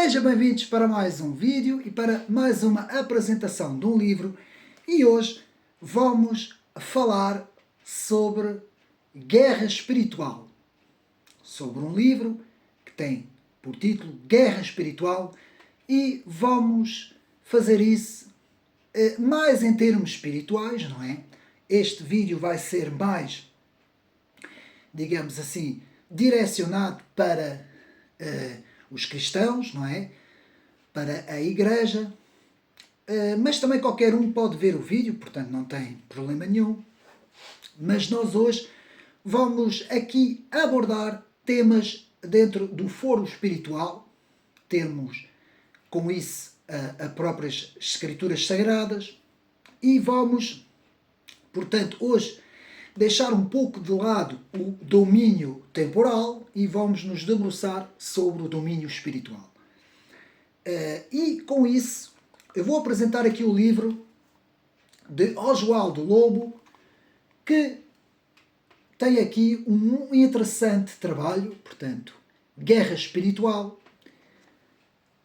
Sejam bem-vindos para mais um vídeo e para mais uma apresentação de um livro. E hoje vamos falar sobre guerra espiritual. Sobre um livro que tem por título Guerra Espiritual e vamos fazer isso mais em termos espirituais, não é? Este vídeo vai ser mais, digamos assim, direcionado para os cristãos, não é? Para a igreja, mas também qualquer um pode ver o vídeo, portanto não tem problema nenhum. Mas nós hoje vamos aqui abordar temas dentro do foro espiritual, termos com isso as próprias escrituras sagradas e vamos, portanto, hoje deixar um pouco de lado o domínio temporal e vamos nos debruçar sobre o domínio espiritual. E com isso, eu vou apresentar aqui o livro de Oswaldo Lobo, que tem aqui um interessante trabalho, portanto, Guerra Espiritual,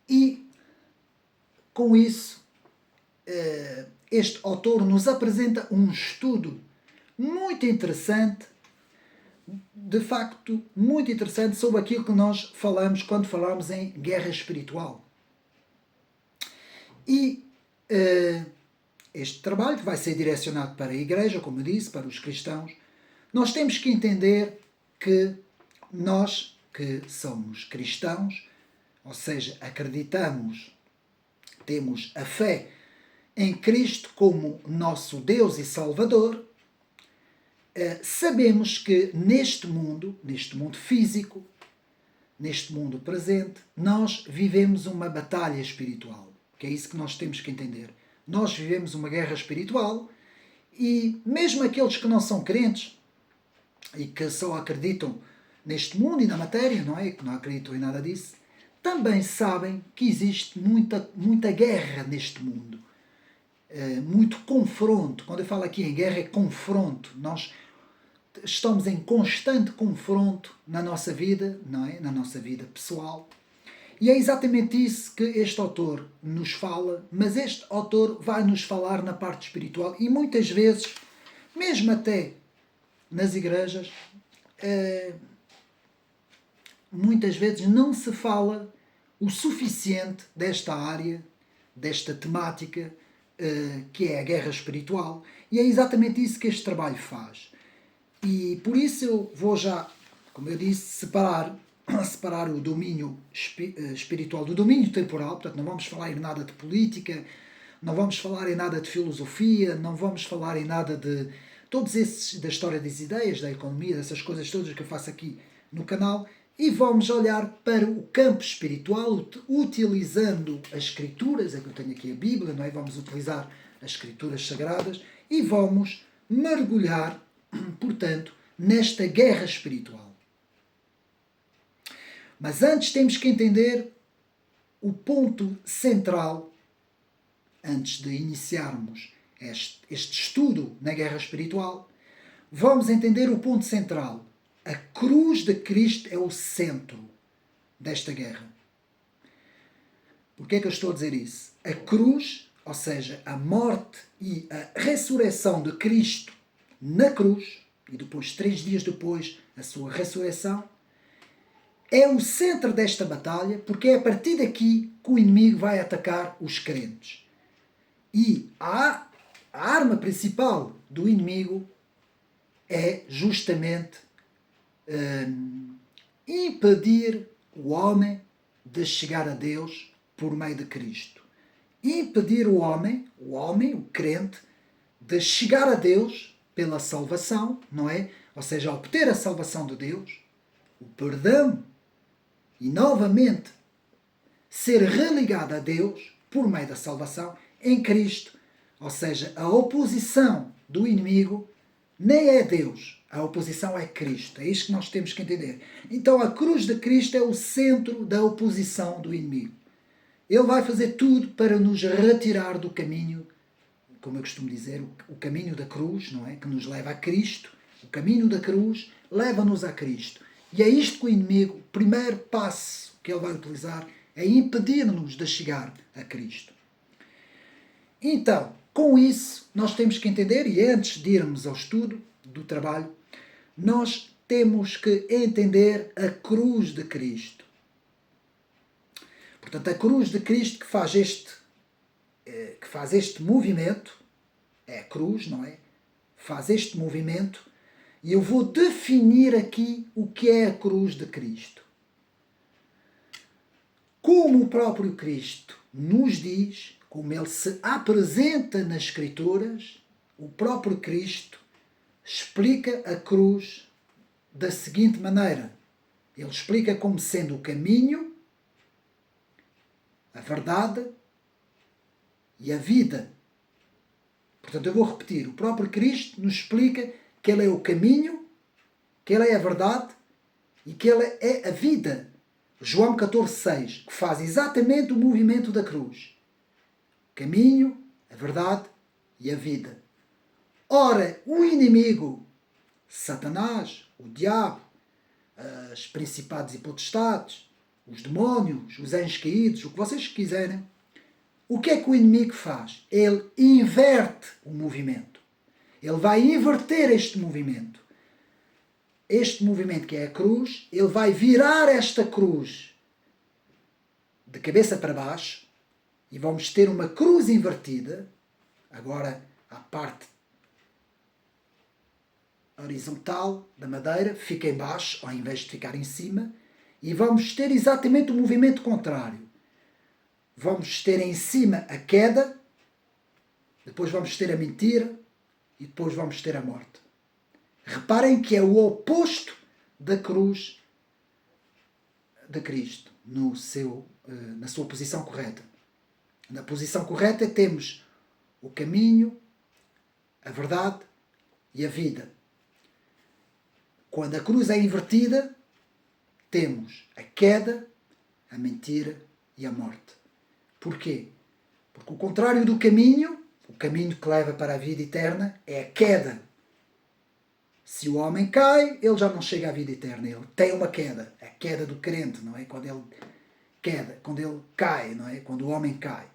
e com isso, este autor nos apresenta um estudo muito interessante, de facto, muito interessante sobre aquilo que nós falamos quando falamos em guerra espiritual. E este trabalho, que vai ser direcionado para a igreja, como eu disse, para os cristãos, nós temos que entender que nós, que somos cristãos, ou seja, acreditamos, temos a fé em Cristo como nosso Deus e Salvador, sabemos que neste mundo físico, neste mundo presente, nós vivemos uma batalha espiritual, que é isso que nós temos que entender. Nós vivemos uma guerra espiritual e mesmo aqueles que não são crentes e que só acreditam neste mundo e na matéria, não é? Que não acreditam em nada disso, também sabem que existe muita guerra neste mundo. Muito confronto. Quando eu falo aqui em guerra, é confronto. Nós estamos em constante confronto na nossa vida, não é? Na nossa vida pessoal. E é exatamente isso que este autor nos fala, mas este autor vai nos falar na parte espiritual e muitas vezes, mesmo até nas igrejas, muitas vezes não se fala o suficiente desta área, desta temática, que é a guerra espiritual, e é exatamente isso que este trabalho faz. E por isso eu vou já, como eu disse, separar o domínio espiritual do domínio temporal. Portanto, não vamos falar em nada de política, não vamos falar em nada de filosofia, não vamos falar em nada de todos esses, da história das ideias, da economia, dessas coisas todas que eu faço aqui no canal, e vamos olhar para o campo espiritual utilizando as escrituras, é que eu tenho aqui a Bíblia, não é? Vamos utilizar as escrituras sagradas e vamos mergulhar, portanto, nesta guerra espiritual. Mas antes temos que entender o ponto central, antes de iniciarmos este estudo na guerra espiritual, vamos entender o ponto central. A cruz de Cristo é o centro desta guerra. Porquê é que eu estou a dizer isso? A cruz, ou seja, a morte e a ressurreição de Cristo na cruz, e depois, 3 dias depois, a sua ressurreição, é o centro desta batalha, porque é a partir daqui que o inimigo vai atacar os crentes. E a arma principal do inimigo é justamente impedir o homem de chegar a Deus por meio de Cristo. Impedir o homem, o crente, de chegar a Deus pela salvação, não é? Ou seja, obter a salvação de Deus, o perdão, e novamente ser religado a Deus por meio da salvação em Cristo. Ou seja, a oposição do inimigo nem é Deus, a oposição é Cristo. É isto que nós temos que entender. Então a cruz de Cristo é o centro da oposição do inimigo. Ele vai fazer tudo para nos retirar do caminho, como eu costumo dizer, o caminho da cruz, não é? Que nos leva a Cristo. O caminho da cruz leva-nos a Cristo. E é isto que o inimigo, o primeiro passo que ele vai utilizar é impedir-nos de chegar a Cristo. Então, com isso, nós temos que entender, e antes de irmos ao estudo do trabalho, nós temos que entender a cruz de Cristo. Portanto, a cruz de Cristo que faz este movimento, é a cruz, não é? Faz este movimento, e eu vou definir aqui o que é a cruz de Cristo. Como o próprio Cristo nos diz, como ele se apresenta nas Escrituras, o próprio Cristo explica a cruz da seguinte maneira. Ele explica como sendo o caminho, a verdade e a vida. Portanto, eu vou repetir. O próprio Cristo nos explica que ele é o caminho, que ele é a verdade e que ele é a vida. João 14,6, que faz exatamente o movimento da cruz. Caminho, a verdade e a vida. Ora, o inimigo, Satanás, o diabo, os principados e potestades, os demónios, os anjos caídos, o que vocês quiserem, o que é que o inimigo faz? Ele inverte o movimento. Ele vai inverter este movimento. Este movimento que é a cruz, ele vai virar esta cruz de cabeça para baixo e vamos ter uma cruz invertida. Agora, a parte horizontal da madeira fica em baixo, ao invés de ficar em cima, e vamos ter exatamente o movimento contrário. Vamos ter em cima a queda, depois vamos ter a mentira e depois vamos ter a morte. Reparem que é o oposto da cruz de Cristo, na sua posição correta. Na posição correta temos o caminho, a verdade e a vida. Quando a cruz é invertida, temos a queda, a mentira e a morte. Porquê? Porque o contrário do caminho, o caminho que leva para a vida eterna, é a queda. Se o homem cai, ele já não chega à vida eterna. Ele tem uma queda. A queda do crente, não é? Quando ele cai, não é? Quando o homem cai.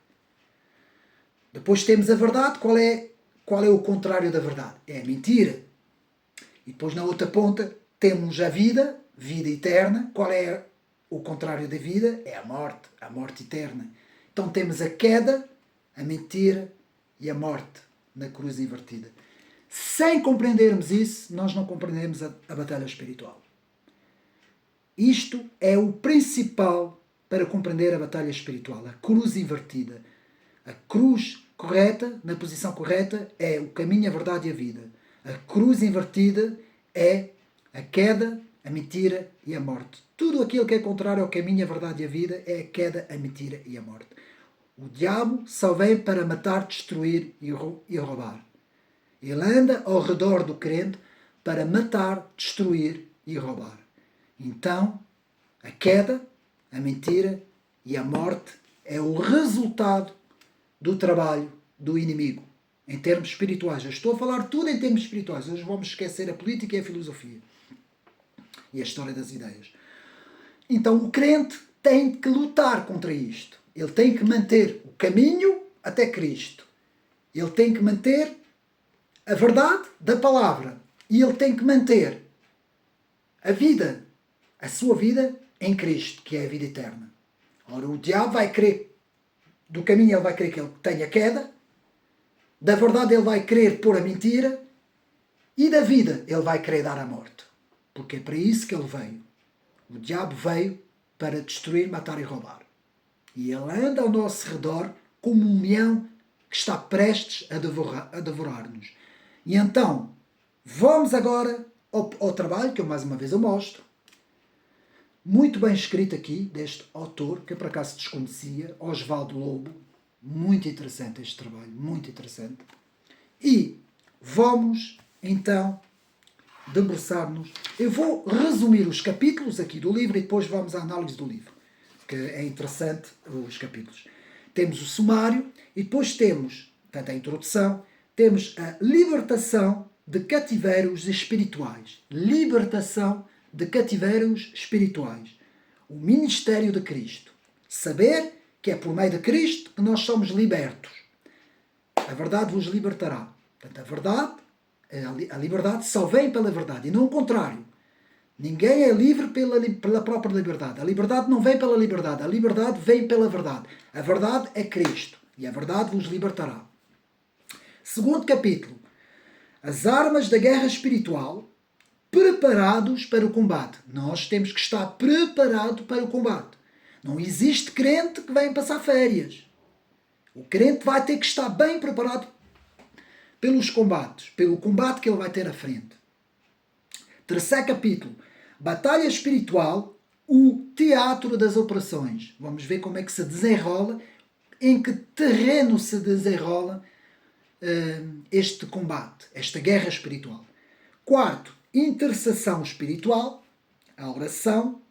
Depois temos a verdade. Qual é o contrário da verdade? É a mentira. E depois na outra ponta temos a vida eterna. Qual é o contrário da vida? É a morte eterna. Então temos a queda, a mentira e a morte na cruz invertida. Sem compreendermos isso, nós não compreendemos a batalha espiritual. Isto é o principal para compreender a batalha espiritual, a cruz invertida. A cruz correta, na posição correta, é o caminho, a verdade e a vida. A cruz invertida é a queda, a mentira e a morte. Tudo aquilo que é contrário ao caminho, a verdade e a vida é a queda, a mentira e a morte. O diabo só vem para matar, destruir e roubar. Ele anda ao redor do crente para matar, destruir e roubar. Então, a queda, a mentira e a morte é o resultado do trabalho do inimigo, em termos espirituais. Eu estou a falar tudo em termos espirituais. Hoje vamos esquecer a política e a filosofia. E a história das ideias. Então, o crente tem que lutar contra isto. Ele tem que manter o caminho até Cristo. Ele tem que manter a verdade da palavra. E ele tem que manter a vida, a sua vida em Cristo, que é a vida eterna. Ora, o diabo vai querer, do caminho ele vai querer que ele tenha queda, da verdade ele vai querer pôr a mentira, e da vida ele vai querer dar a morte. Porque é para isso que ele veio. O diabo veio para destruir, matar e roubar. E ele anda ao nosso redor como um leão que está prestes a devorar-nos. E então, vamos agora ao trabalho, que eu mais uma vez eu mostro. Muito bem escrito aqui, deste autor, que eu por acaso desconhecia, Osvaldo Lobo. Muito interessante este trabalho, muito interessante. E vamos, então, debruçar-nos. Eu vou resumir os capítulos aqui do livro e depois vamos à análise do livro, que é interessante os capítulos. Temos o sumário e depois temos, portanto, a introdução, temos a libertação de cativeiros espirituais. Libertação de cativeiros espirituais. O ministério de Cristo. Saber que é por meio de Cristo que nós somos libertos. A verdade vos libertará. Portanto, a verdade, a liberdade só vem pela verdade e não o contrário. Ninguém é livre pela própria liberdade. A liberdade não vem pela liberdade. A liberdade vem pela verdade. A verdade é Cristo. E a verdade vos libertará. Segundo capítulo. As armas da guerra espiritual, preparados para o combate. Nós temos que estar preparados para o combate. Não existe crente que venha passar férias. O crente vai ter que estar bem preparado pelos combates, pelo combate que ele vai ter à frente. Terceiro capítulo. Batalha espiritual, o teatro das operações. Vamos ver como é que se desenrola, em que terreno se desenrola este combate, esta guerra espiritual. Quarto, intercessão espiritual, a oração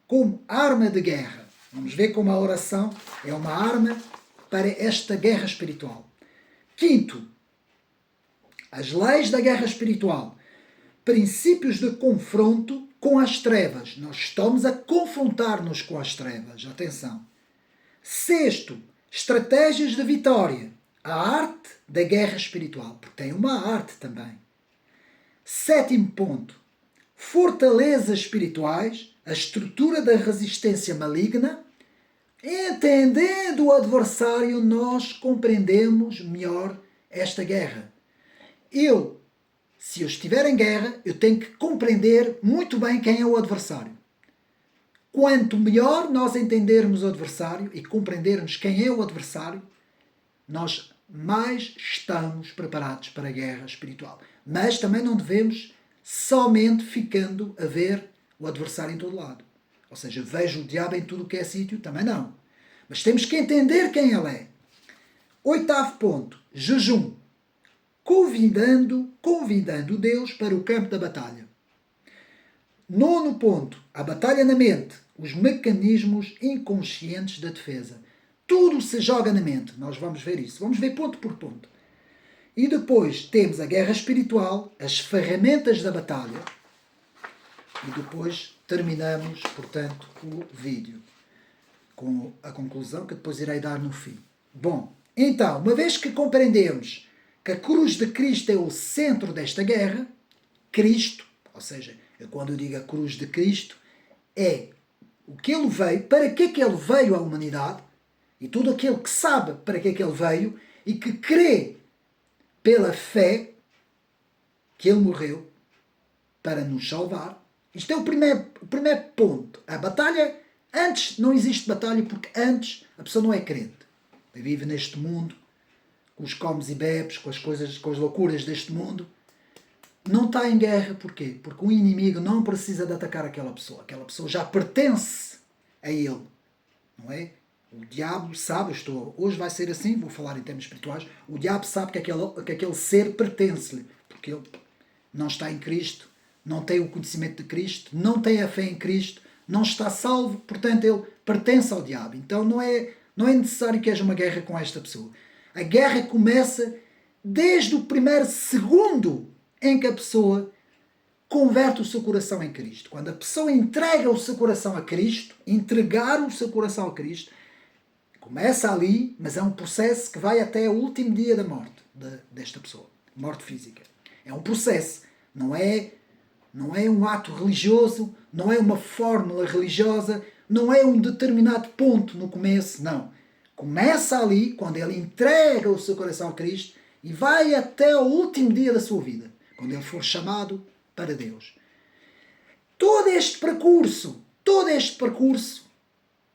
como arma de guerra. Vamos ver como a oração é uma arma para esta guerra espiritual. Quinto, as leis da guerra espiritual. Princípios de confronto com as trevas. Nós estamos a confrontar-nos com as trevas. Atenção. Sexto, estratégias de vitória. A arte da guerra espiritual. Porque tem uma arte também. Sétimo ponto. Fortalezas espirituais. A estrutura da resistência maligna. Entendendo o adversário, nós compreendemos melhor esta guerra. Se eu estiver em guerra, eu tenho que compreender muito bem quem é o adversário. Quanto melhor nós entendermos o adversário e compreendermos quem é o adversário, nós mais estamos preparados para a guerra espiritual. Mas também não devemos somente ficando a ver o adversário em todo lado. Ou seja, vejo o diabo em tudo o que é sítio, também não. Mas temos que entender quem ele é. Oitavo ponto, jejum. Convidando Deus para o campo da batalha. Nono ponto, a batalha na mente, os mecanismos inconscientes da defesa. Tudo se joga na mente, nós vamos ver isso. Vamos ver ponto por ponto. E depois temos a guerra espiritual, as ferramentas da batalha. E depois terminamos, portanto, o vídeo com a conclusão que depois irei dar no fim. Bom, então, uma vez que compreendemos que a cruz de Cristo é o centro desta guerra, Cristo, ou seja, quando eu digo a cruz de Cristo, é o que ele veio, para que é que ele veio à humanidade, e todo aquele que sabe para que é que ele veio, e que crê pela fé que ele morreu para nos salvar. Isto é o primeiro ponto. A batalha, antes não existe batalha, porque antes a pessoa não é crente. Vive neste mundo, com os comes e bebes, com as coisas, com as loucuras deste mundo. Não está em guerra, porquê? Porque o inimigo não precisa de atacar aquela pessoa. Aquela pessoa já pertence a ele. Não é? O diabo sabe, hoje vai ser assim, vou falar em termos espirituais, o diabo sabe que aquele ser pertence-lhe, porque ele não está em Cristo, não tem o conhecimento de Cristo, não tem a fé em Cristo, não está salvo, portanto ele pertence ao diabo. Então não é necessário que haja uma guerra com esta pessoa. A guerra começa desde o primeiro segundo em que a pessoa converte o seu coração em Cristo. Quando a pessoa entrega o seu coração a Cristo, entregar o seu coração a Cristo, começa ali, mas é um processo que vai até o último dia da morte desta pessoa. Morte física. É um processo. Não é um ato religioso, não é uma fórmula religiosa, não é um determinado ponto no começo, não. Começa ali, quando ele entrega o seu coração a Cristo, e vai até o último dia da sua vida, quando ele for chamado para Deus. Todo este percurso,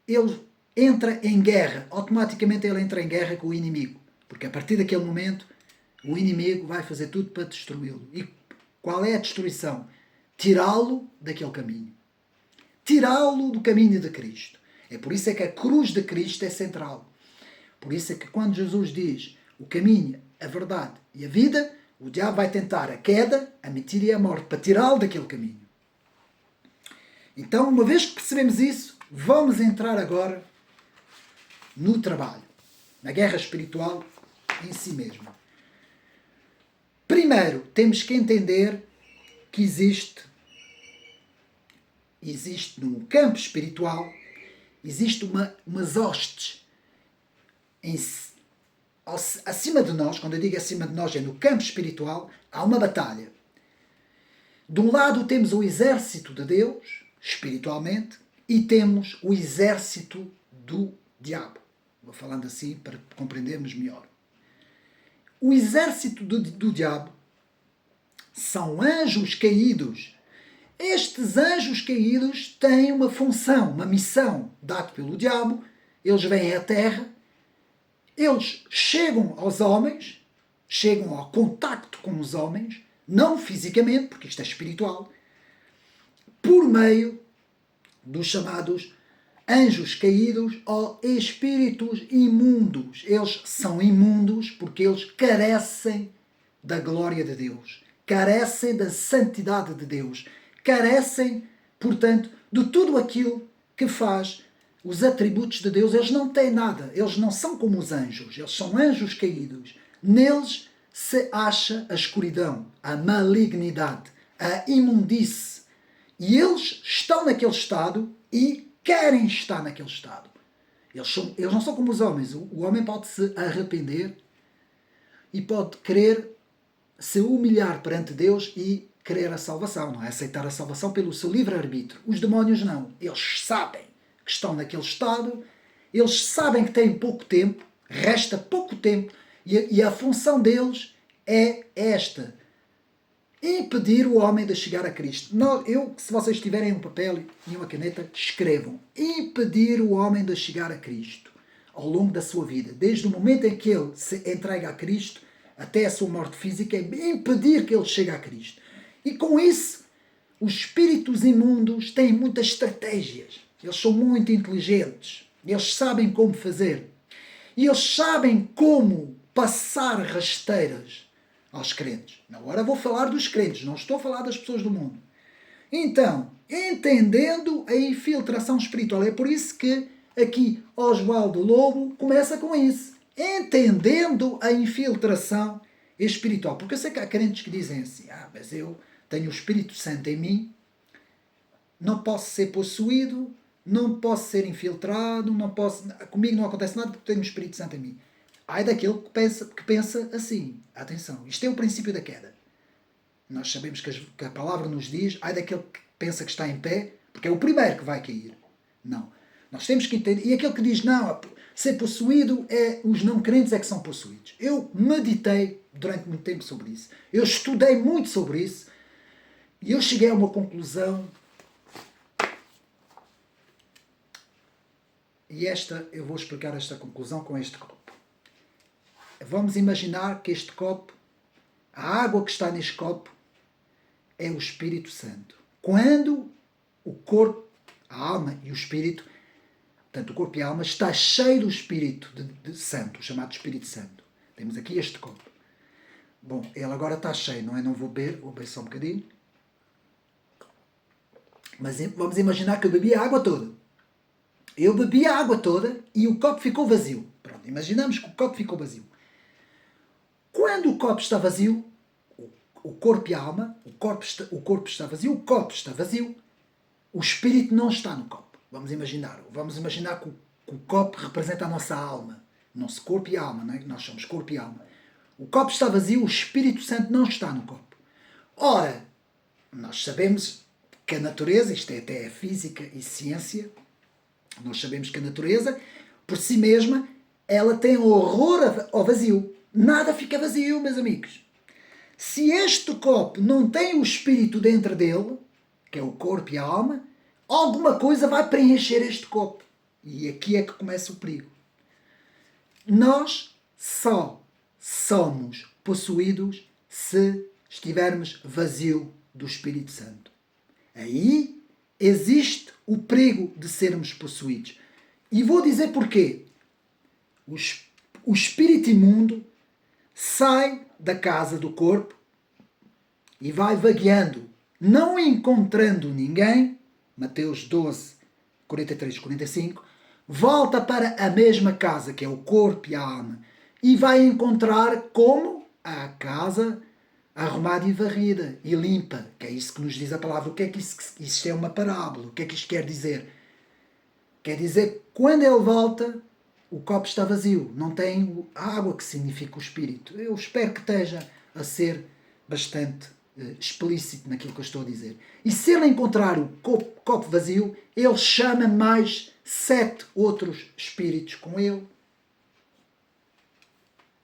ele entra em guerra. Automaticamente ele entra em guerra com o inimigo. Porque a partir daquele momento, o inimigo vai fazer tudo para destruí-lo. E qual é a destruição? Tirá-lo daquele caminho. Tirá-lo do caminho de Cristo. É por isso é que a cruz de Cristo é central. Por isso é que quando Jesus diz o caminho, a verdade e a vida, o diabo vai tentar a queda, a mentira e a morte para tirá-lo daquele caminho. Então, uma vez que percebemos isso, vamos entrar agora no trabalho, na guerra espiritual em si mesma. Primeiro, temos que entender que existe no campo espiritual Existe umas hostes acima de nós. Quando eu digo acima de nós, é no campo espiritual. Há uma batalha. De um lado temos o exército de Deus, espiritualmente, e temos o exército do diabo. Vou falando assim para compreendermos melhor. O exército do diabo são anjos caídos. Estes anjos caídos têm uma função, uma missão dada pelo diabo. Eles vêm à terra, eles chegam aos homens, chegam ao contacto com os homens, não fisicamente, porque isto é espiritual, por meio dos chamados anjos caídos ou espíritos imundos. Eles são imundos porque eles carecem da glória de Deus, carecem da santidade de Deus, carecem, portanto, de tudo aquilo que faz os atributos de Deus. Eles não têm nada, eles não são como os anjos, eles são anjos caídos. Neles se acha a escuridão, a malignidade, a imundície. E eles estão naquele estado e querem estar naquele estado. Eles não são como os homens. O homem pode se arrepender e pode querer se humilhar perante Deus e querer a salvação, não é? Aceitar a salvação pelo seu livre-arbítrio. Os demónios não. Eles sabem que estão naquele estado, eles sabem que têm pouco tempo, resta pouco tempo, e a função deles é esta: impedir o homem de chegar a Cristo. Se vocês tiverem um papel e uma caneta, escrevam: impedir o homem de chegar a Cristo ao longo da sua vida. Desde o momento em que ele se entrega a Cristo até a sua morte física, é impedir que ele chegue a Cristo. E com isso, os espíritos imundos têm muitas estratégias. Eles são muito inteligentes. Eles sabem como fazer. E eles sabem como passar rasteiras aos crentes. Agora vou falar dos crentes, não estou a falar das pessoas do mundo. Então, entendendo a infiltração espiritual, é por isso que aqui Oswaldo Lobo começa com isso. Entendendo a infiltração espiritual. Porque eu sei que há crentes que dizem assim: mas eu tenho o Espírito Santo em mim, não posso ser possuído, não posso ser infiltrado, comigo não acontece nada porque tenho o Espírito Santo em mim. Ai daquele que pensa assim. Atenção, isto é o princípio da queda. Nós sabemos que a palavra nos diz: ai daquele que pensa que está em pé, porque é o primeiro que vai cair. Não. Nós temos que entender. E aquele que diz: não, ser possuído, os não crentes é que são possuídos. Eu meditei durante muito tempo sobre isso. Eu estudei muito sobre isso. E eu cheguei a uma conclusão. E eu vou explicar esta conclusão com este copo. Vamos imaginar que este copo, a água que está neste copo, é o Espírito Santo. Quando o corpo, a alma e o espírito, portanto o corpo e a alma, está cheio do Espírito de Santo, o chamado Espírito Santo. Temos aqui este copo. Bom, ele agora está cheio, não é? Não vou beber só um bocadinho. Mas vamos imaginar que eu bebi a água toda. Eu bebi a água toda e o copo ficou vazio. Pronto, imaginamos que o copo ficou vazio. Quando o copo está vazio, o corpo e a alma, o corpo está vazio, o copo está vazio, o espírito não está no copo. Vamos imaginar que o copo representa a nossa alma, o nosso corpo e alma, não é? Nós somos corpo e alma. O copo está vazio, o Espírito Santo não está no copo. Ora, nós sabemos que a natureza, isto é até física e ciência, nós sabemos que a natureza, por si mesma, ela tem horror ao vazio. Nada fica vazio, meus amigos. Se este copo não tem o espírito dentro dele, que é o corpo e a alma, alguma coisa vai preencher este copo. E aqui é que começa o perigo. Nós só somos possuídos se estivermos vazio do Espírito Santo. Aí existe o perigo de sermos possuídos. E vou dizer porquê. O espírito imundo sai da casa do corpo e vai vagueando, não encontrando ninguém, Mateus 12, 43, 45, volta para a mesma casa, que é o corpo e a alma, e vai encontrar como a casa arrumada e varrida e limpa, que é isso que nos diz a palavra. O que é que isto é uma parábola? O que é que isto quer dizer? Quer dizer Quando ele volta, o copo está vazio, não tem a água que significa o Espírito. Eu espero que esteja a ser bastante explícito naquilo que eu estou a dizer. E se ele encontrar o copo vazio, ele chama mais 7 outros espíritos com ele.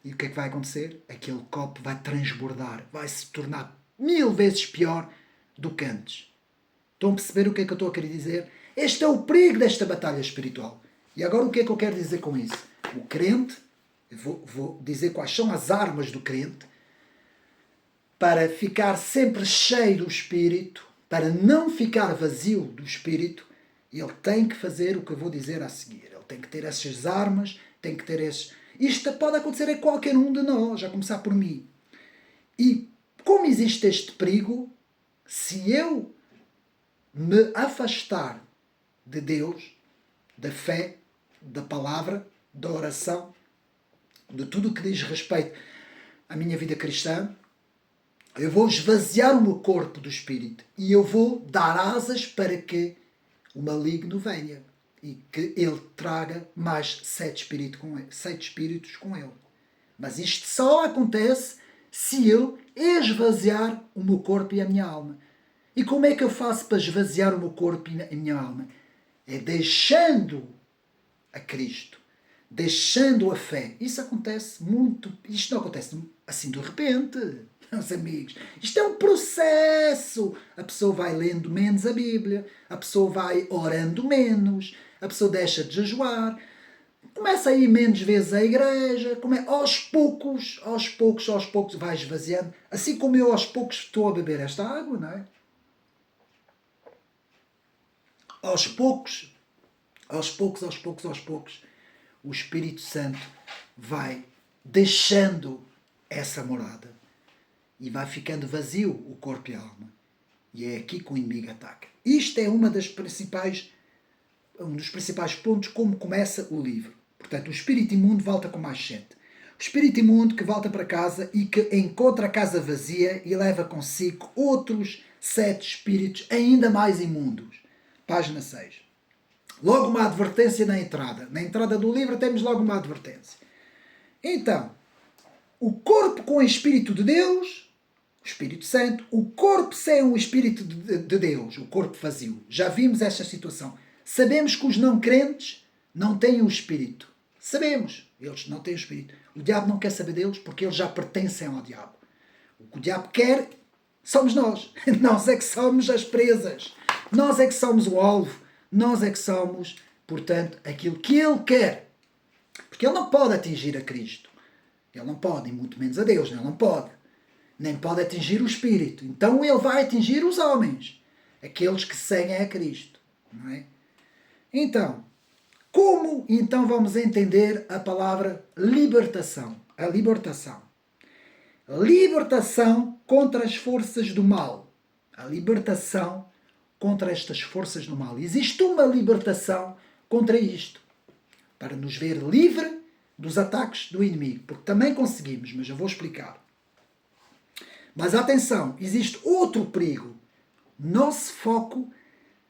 E o que é que vai acontecer? Aquele copo vai transbordar, vai se tornar 1000 vezes pior do que antes. Estão a perceber o que é que eu estou a querer dizer? Este é o perigo desta batalha espiritual. E agora o que é que eu quero dizer com isso? O crente, vou dizer quais são as armas do crente, para ficar sempre cheio do Espírito, para não ficar vazio do Espírito, ele tem que fazer o que eu vou dizer a seguir. Ele tem que ter essas armas, tem que ter esses... Isto pode acontecer a qualquer um de nós, a começar por mim. E como existe este perigo, se eu me afastar de Deus, da fé, da palavra, da oração, de tudo o que diz respeito à minha vida cristã, eu vou esvaziar o meu corpo do Espírito e eu vou dar asas para que o maligno venha e que ele traga mais 7 espíritos com ele. Mas isto só acontece se eu esvaziar o meu corpo e a minha alma. E como é que eu faço para esvaziar o meu corpo e a minha alma? É deixando a Cristo, deixando a fé. Isso acontece muito. Isto não acontece assim de repente, meus amigos. Isto é um processo. A pessoa vai lendo menos a Bíblia, a pessoa vai orando menos, a pessoa deixa de jejuar, começa a ir menos vezes à igreja, aos poucos vai esvaziando. Assim como eu aos poucos estou a beber esta água, não é? Aos poucos, o Espírito Santo vai deixando essa morada e vai ficando vazio o corpo e a alma. E é aqui que o inimigo ataca. Isto é um dos principais pontos como começa o livro. Portanto, o espírito imundo volta com mais 7. O espírito imundo que volta para casa e que encontra a casa vazia e leva consigo outros 7 espíritos ainda mais imundos. Página 6. Logo uma advertência na entrada. Na entrada do livro temos logo uma advertência. Então, o corpo com o Espírito de Deus, o Espírito Santo, o corpo sem o Espírito de Deus, o corpo vazio. Já vimos esta situação. Sabemos que os não crentes não têm o Espírito. Sabemos. Eles não têm o Espírito. O diabo não quer saber deles porque eles já pertencem ao diabo. O que o diabo quer somos nós. Nós é que somos as presas. Nós é que somos o alvo. Nós é que somos, portanto, aquilo que ele quer. Porque ele não pode atingir a Cristo. Ele não pode, e muito menos a Deus. Ele não pode. Nem pode atingir o Espírito. Então ele vai atingir os homens. Aqueles que seguem a Cristo. Não é? Então, como então vamos entender a palavra libertação? A libertação. Libertação contra as forças do mal. A libertação contra estas forças do mal. Existe uma libertação contra isto. Para nos ver livre dos ataques do inimigo. Porque também conseguimos, mas eu vou explicar. Mas atenção, existe outro perigo. Nosso foco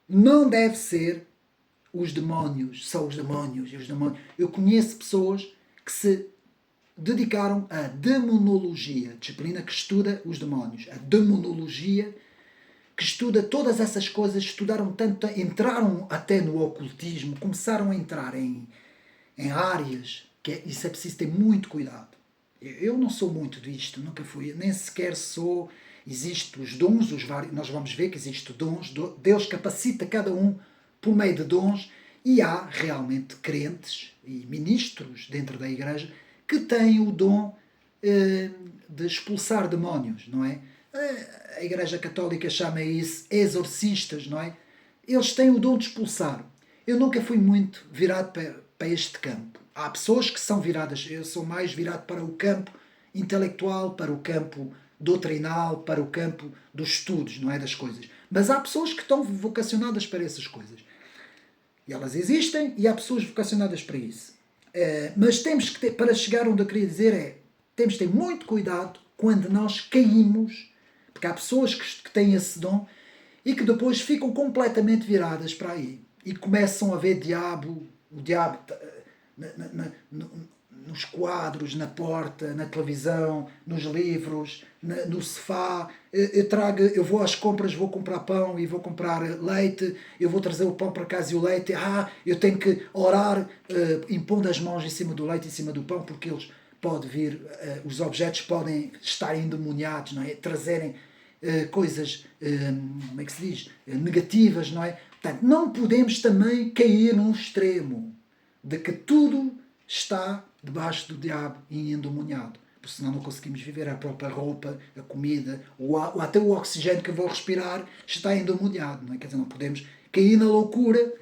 não deve ser os demónios, só os demónios e os demónios. Eu conheço pessoas que se dedicaram à demonologia, disciplina que estuda os demónios. A demonologia que estuda todas essas coisas, estudaram tanto, entraram até no ocultismo, começaram a entrar em áreas que isso é preciso ter muito cuidado. Eu não sou muito disto, nunca fui, nem sequer sou. Existem os dons, nós vamos ver que existem dons, Deus capacita cada um por meio de dons, e há realmente crentes e ministros dentro da igreja que têm o dom de expulsar demónios, não é? A Igreja Católica chama isso exorcistas, não é? Eles têm o dom de expulsar. Eu nunca fui muito virado para este campo. Há pessoas que são viradas, eu sou mais virado para o campo intelectual, para o campo doutrinal, para o campo dos estudos, não é? Das coisas. Mas há pessoas que estão vocacionadas para essas coisas. E elas existem e há pessoas vocacionadas para isso. Mas temos que ter, para chegar onde eu queria dizer temos que ter muito cuidado quando nós caímos, porque há pessoas que têm esse dom e que depois ficam completamente viradas para aí. E começam a ver diabo o diabo nos quadros, na porta, na televisão, nos livros, no sofá. Eu vou às compras, vou comprar pão e vou comprar leite, eu vou trazer o pão para casa e o leite. Eu tenho que orar impondo as mãos em cima do leite, em cima do pão, porque eles podem vir, os objetos podem estar endemoniados, não é? Trazerem coisas, como é que se diz, negativas, não é? Portanto, não podemos também cair num extremo de que tudo está debaixo do diabo e endemoniado. Porque senão não conseguimos viver. A própria roupa, a comida, até o oxigênio que eu vou respirar está endemoniado. Não é? Quer dizer, não podemos cair na loucura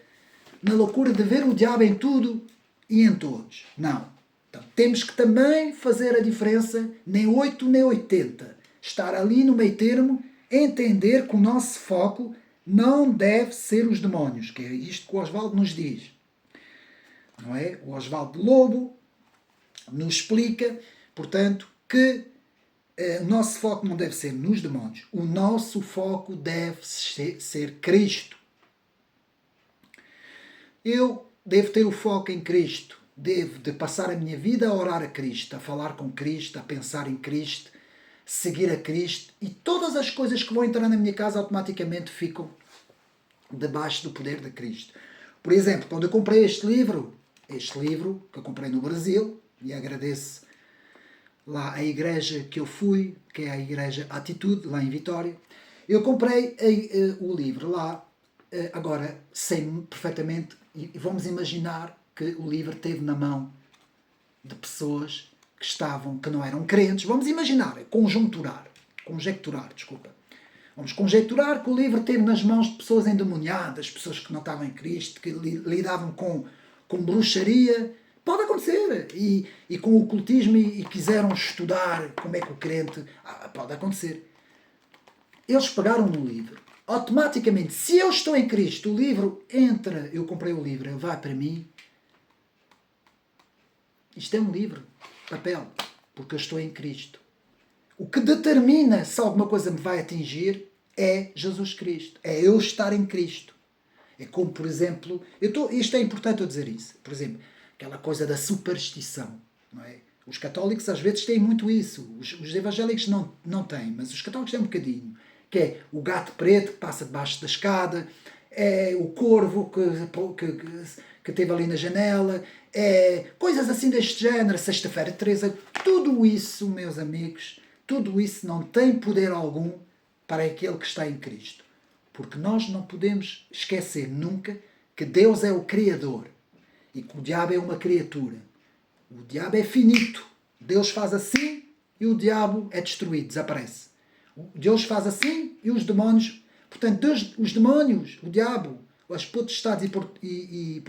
de ver o diabo em tudo e em todos. Não. Então, temos que também fazer a diferença, nem 8 nem 80. Estar ali no meio termo, entender que o nosso foco não deve ser os demónios, que é isto que o Osvaldo nos diz. Não é? O Osvaldo Lobo nos explica, portanto, que o nosso foco não deve ser nos demónios. O nosso foco deve ser Cristo. Eu devo ter o foco em Cristo. Devo de passar a minha vida a orar a Cristo, a falar com Cristo, a pensar em Cristo, seguir a Cristo, e todas as coisas que vão entrar na minha casa automaticamente ficam debaixo do poder de Cristo. Por exemplo, quando eu comprei este livro que eu comprei no Brasil, e agradeço lá a igreja que eu fui, que é a Igreja Atitude, lá em Vitória, eu comprei o livro lá. Agora, sei perfeitamente, e vamos imaginar que o livro esteve na mão de pessoas que não eram crentes. Vamos imaginar, conjecturar, desculpa. Vamos conjecturar que o livro esteve nas mãos de pessoas endemoniadas, pessoas que não estavam em Cristo, que lidavam com bruxaria. Pode acontecer. E com o ocultismo e quiseram estudar como é que o crente... pode acontecer. Eles pegaram no livro. Automaticamente, se eu estou em Cristo, o livro entra, eu comprei o livro, ele vai para mim. Isto é um livro, papel, porque eu estou em Cristo. O que determina se alguma coisa me vai atingir é Jesus Cristo. É eu estar em Cristo. É como, por exemplo, isto é importante eu dizer isso. Por exemplo, aquela coisa da superstição. Não é? Os católicos às vezes têm muito isso. Os evangélicos não têm, mas os católicos têm um bocadinho. Que é o gato preto que passa debaixo da escada, é o corvo que esteve ali na janela, é coisas assim deste género, Sexta-feira 13. Tudo isso, meus amigos, tudo isso não tem poder algum para aquele que está em Cristo. Porque nós não podemos esquecer nunca que Deus é o Criador e que o diabo é uma criatura. O diabo é finito. Deus faz assim e o diabo é destruído, desaparece. Deus faz assim e os demónios... Portanto, os demónios, o diabo, as potestades e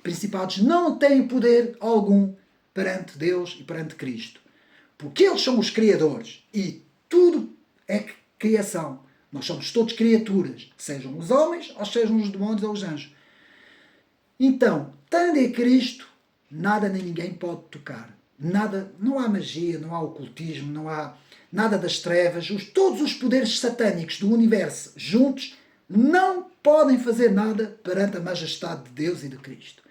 principados não têm poder algum perante Deus e perante Cristo. Porque eles são os criadores e tudo é criação. Nós somos todos criaturas, sejam os homens, ou sejam os demónios ou os anjos. Então, estando em Cristo, nada nem ninguém pode tocar. Nada, não há magia, não há ocultismo, não há nada das trevas. Todos os poderes satânicos do universo juntos não podem fazer nada perante a majestade de Deus e de Cristo.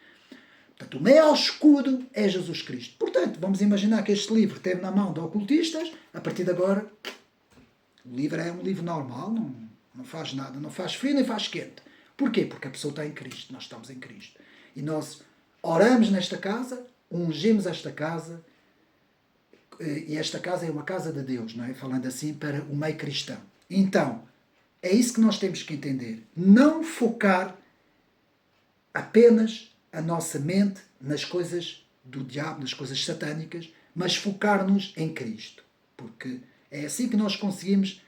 Portanto, o maior escudo é Jesus Cristo. Portanto, vamos imaginar que este livro esteve na mão de ocultistas. A partir de agora, o livro é um livro normal, não faz nada, não faz frio nem faz quente. Porquê? Porque a pessoa está em Cristo, nós estamos em Cristo. E nós oramos nesta casa, ungimos esta casa, e esta casa é uma casa de Deus, não é? Falando assim para o meio cristão. Então, é isso que nós temos que entender. Não focar apenas a nossa mente nas coisas do diabo, nas coisas satânicas, mas focar-nos em Cristo. Porque é assim que nós conseguimos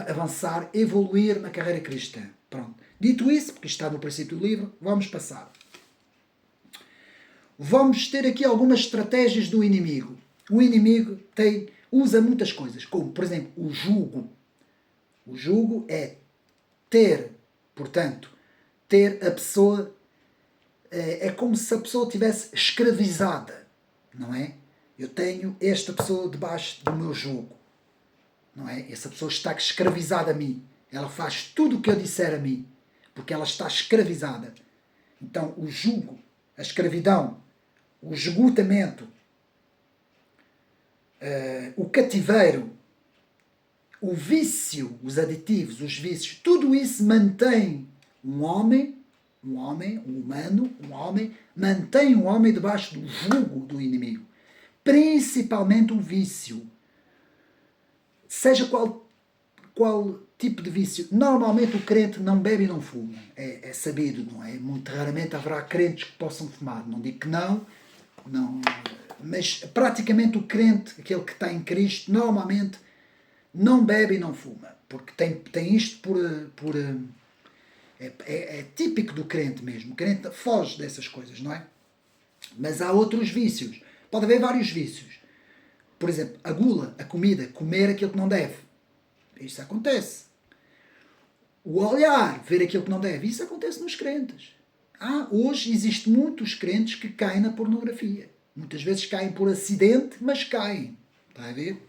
avançar, evoluir na carreira cristã. Pronto. Dito isso, porque está no princípio do livro, vamos passar. Vamos ter aqui algumas estratégias do inimigo. O inimigo usa muitas coisas, como, por exemplo, o jugo. O jugo é ter a pessoa... É como se a pessoa estivesse escravizada, não é? Eu tenho esta pessoa debaixo do meu jugo, não é? Essa pessoa está escravizada a mim. Ela faz tudo o que eu disser a mim. porque ela está escravizada. Então, o jugo, a escravidão, o esgotamento, o cativeiro, o vício, os aditivos, os vícios, tudo isso mantém um homem, um humano, mantém um homem debaixo do jugo do inimigo. Principalmente o vício. Seja qual tipo de vício. Normalmente o crente não bebe e não fuma. É sabido, não é? Muito raramente haverá crentes que possam fumar. Não digo que não, mas praticamente o crente, aquele que está em Cristo, normalmente não bebe e não fuma. Porque tem isto é típico do crente mesmo. O crente foge dessas coisas, não é? Mas há outros vícios. Pode haver vários vícios. Por exemplo, a gula, a comida, comer aquilo que não deve. Isso acontece. O olhar, ver aquilo que não deve. Isso acontece nos crentes. Hoje existem muitos crentes que caem na pornografia. Muitas vezes caem por acidente, mas caem. Está a ver?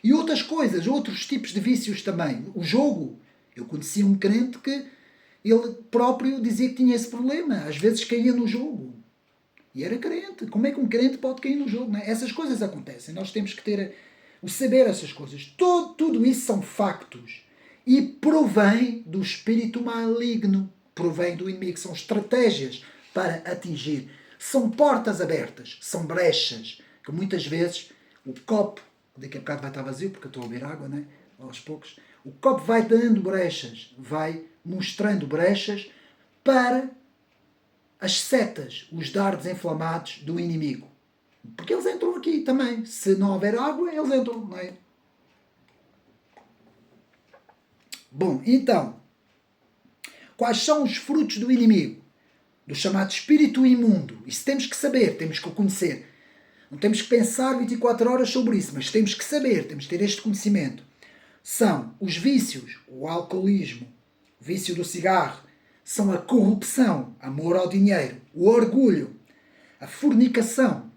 E outras coisas, outros tipos de vícios também. O jogo. Eu conheci um crente que ele próprio dizia que tinha esse problema. Às vezes caía no jogo. E era crente. Como é que um crente pode cair no jogo? Não é? Essas coisas acontecem. Nós temos que ter o saber essas coisas. Tudo isso são factos. E provém do espírito maligno. Provém do inimigo. São estratégias para atingir. São portas abertas. São brechas. Que muitas vezes o copo, daqui a bocado vai estar vazio, porque eu estou a beber água, não é? Aos poucos. O copo vai dando brechas. Vai mostrando brechas para as setas, os dardos inflamados do inimigo. Porque eles entram aqui também. Se não houver água, eles entram, não é? Bom, então, quais são os frutos do inimigo? Do chamado espírito imundo. Isso temos que saber, temos que o conhecer. Não temos que pensar 24 horas sobre isso, mas temos que saber, temos que ter este conhecimento. São os vícios, o alcoolismo, o vício do cigarro, são a corrupção, amor ao dinheiro, o orgulho, a fornicação,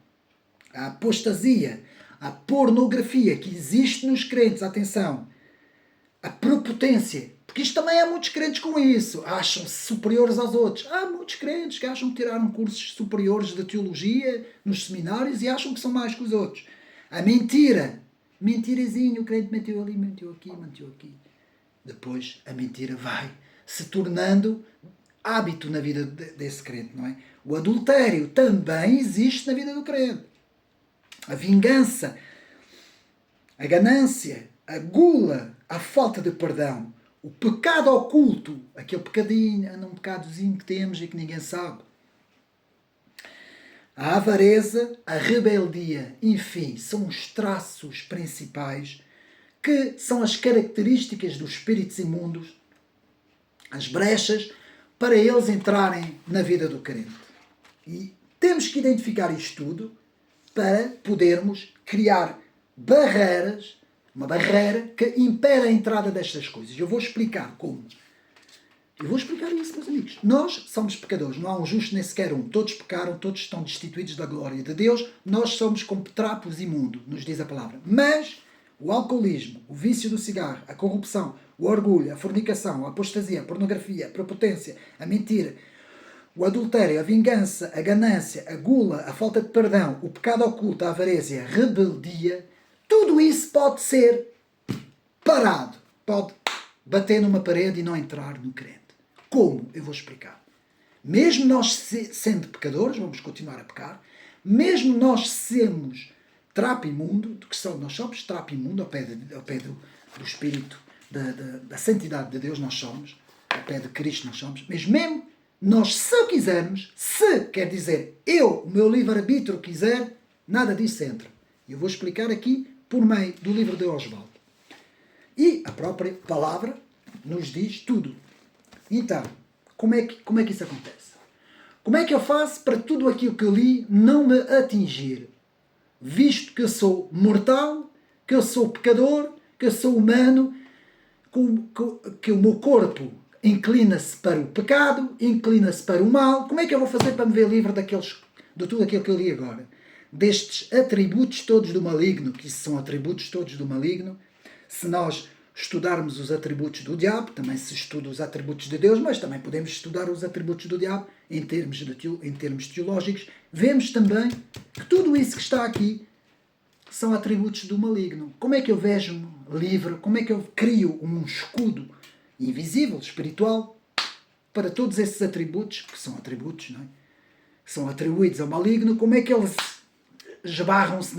a apostasia, a pornografia que existe nos crentes, atenção, a prepotência, porque isto também há muitos crentes com isso, acham-se superiores aos outros. Há muitos crentes que acham que tiraram cursos superiores de teologia nos seminários e acham que são mais que os outros. A mentira, mentirazinho, o crente mentiu ali, mentiu aqui. Depois a mentira vai se tornando hábito na vida desse crente, não é? O adultério também existe na vida do crente. A vingança, a ganância, a gula, a falta de perdão, o pecado oculto, aquele pecadinho, um pecadozinho que temos e que ninguém sabe. A avareza, a rebeldia, enfim, são os traços principais que são as características dos espíritos imundos, as brechas, para eles entrarem na vida do crente. E temos que identificar isto tudo para podermos criar barreiras, uma barreira que impede a entrada destas coisas. Eu vou explicar como. Eu vou explicar isso, meus amigos. Nós somos pecadores, não há um justo nem sequer um. Todos pecaram, todos estão destituídos da glória de Deus. Nós somos como trapos imundos, nos diz a palavra. Mas o alcoolismo, o vício do cigarro, a corrupção, o orgulho, a fornicação, a apostasia, a pornografia, a prepotência, a mentira, o adultério, a vingança, a ganância, a gula, a falta de perdão, o pecado oculto, a avareza, a rebeldia, tudo isso pode ser parado. Pode bater numa parede e não entrar no crente. Como? Eu vou explicar. Mesmo nós sendo pecadores, vamos continuar a pecar, mesmo nós sermos trapo imundo, nós somos trapo imundo ao pé do Espírito, da santidade de Deus nós somos, ao pé de Cristo nós somos, mas mesmo nós, se quisermos, se quer dizer eu, o meu livre-arbítrio quiser, nada disso entra. Eu vou explicar aqui por meio do livro de Oswaldo. E a própria palavra nos diz tudo. Então, como é que isso acontece? Como é que eu faço para tudo aquilo que eu li não me atingir? Visto que eu sou mortal, que eu sou pecador, que eu sou humano, que o meu corpo inclina-se para o pecado, inclina-se para o mal. Como é que eu vou fazer para me ver livre de tudo aquilo que eu li agora? Destes atributos todos do maligno, que são atributos todos do maligno, se nós estudarmos os atributos do diabo, também se estuda os atributos de Deus, mas também podemos estudar os atributos do diabo em termos teológicos. Vemos também que tudo isso que está aqui são atributos do maligno. Como é que eu vejo-me livre? Como é que eu crio um escudo invisível, espiritual, para todos esses atributos, que são atributos, não é? São atribuídos ao maligno, como é que eles esbarram-se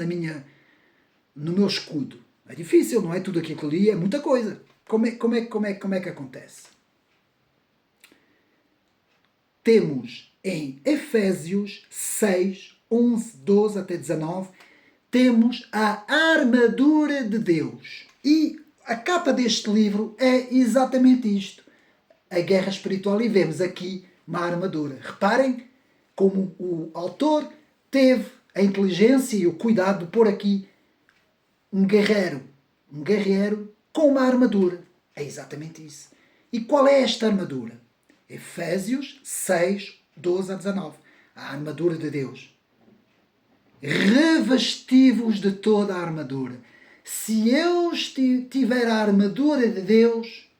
no meu escudo? É difícil, não é? Tudo aquilo ali é muita coisa. Como é que acontece? Temos em Efésios 6, 11, 12 até 19, temos a armadura de Deus. E a capa deste livro é exatamente isto. A guerra espiritual. E vemos aqui uma armadura. Reparem como o autor teve a inteligência e o cuidado de pôr aqui um guerreiro com uma armadura. É exatamente isso. E qual é esta armadura? Efésios 6, 12 a 19. A armadura de Deus. Revesti-vos de toda a armadura. Se eu tiver a armadura de Deus,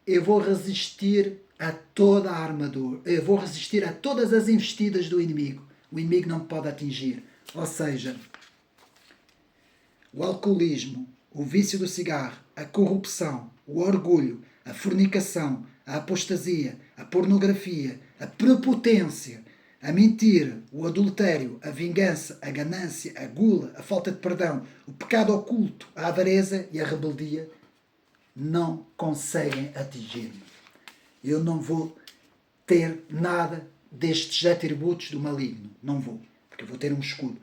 eu vou resistir a toda a armadura. Eu vou resistir a todas as investidas do inimigo. O inimigo não me pode atingir. Ou seja, o alcoolismo, o vício do cigarro, a corrupção, o orgulho, a fornicação, a apostasia, a pornografia, a prepotência, a mentira, o adultério, a vingança, a ganância, a gula, a falta de perdão, o pecado oculto, a avareza e a rebeldia não conseguem atingir-me. Eu não vou ter nada destes atributos do maligno. Não vou, porque eu vou ter um escudo.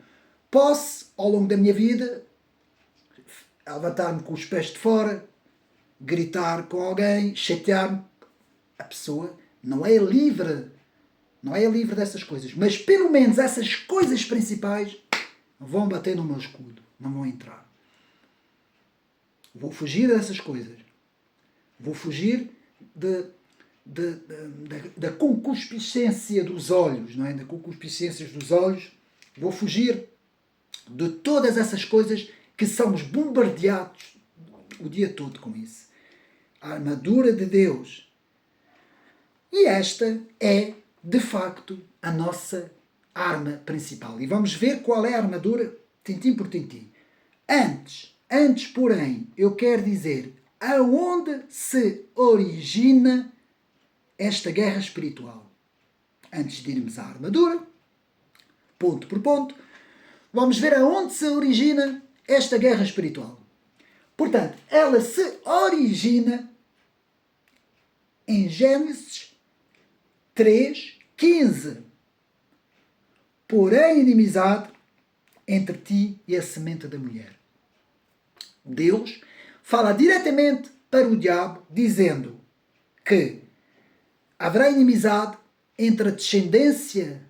Posso, ao longo da minha vida, levantar-me com os pés de fora, gritar com alguém, chatear-me. A pessoa não é livre dessas coisas. Mas pelo menos essas coisas principais vão bater no meu escudo. Não vão entrar. Vou fugir dessas coisas. Vou fugir da concupiscência dos olhos, não é? Da concupiscência dos olhos. Vou fugir de todas essas coisas que somos bombardeados o dia todo com isso. A armadura de Deus. E esta é, de facto, a nossa arma principal. E vamos ver qual é a armadura, tintim por tintim. Antes, porém, eu quero dizer aonde se origina esta guerra espiritual. Antes de irmos à armadura, ponto por ponto, vamos ver aonde se origina esta guerra espiritual. Portanto, ela se origina em Gênesis 3:15. Porém, inimizade entre ti e a semente da mulher. Deus fala diretamente para o diabo, dizendo que haverá inimizade entre a descendência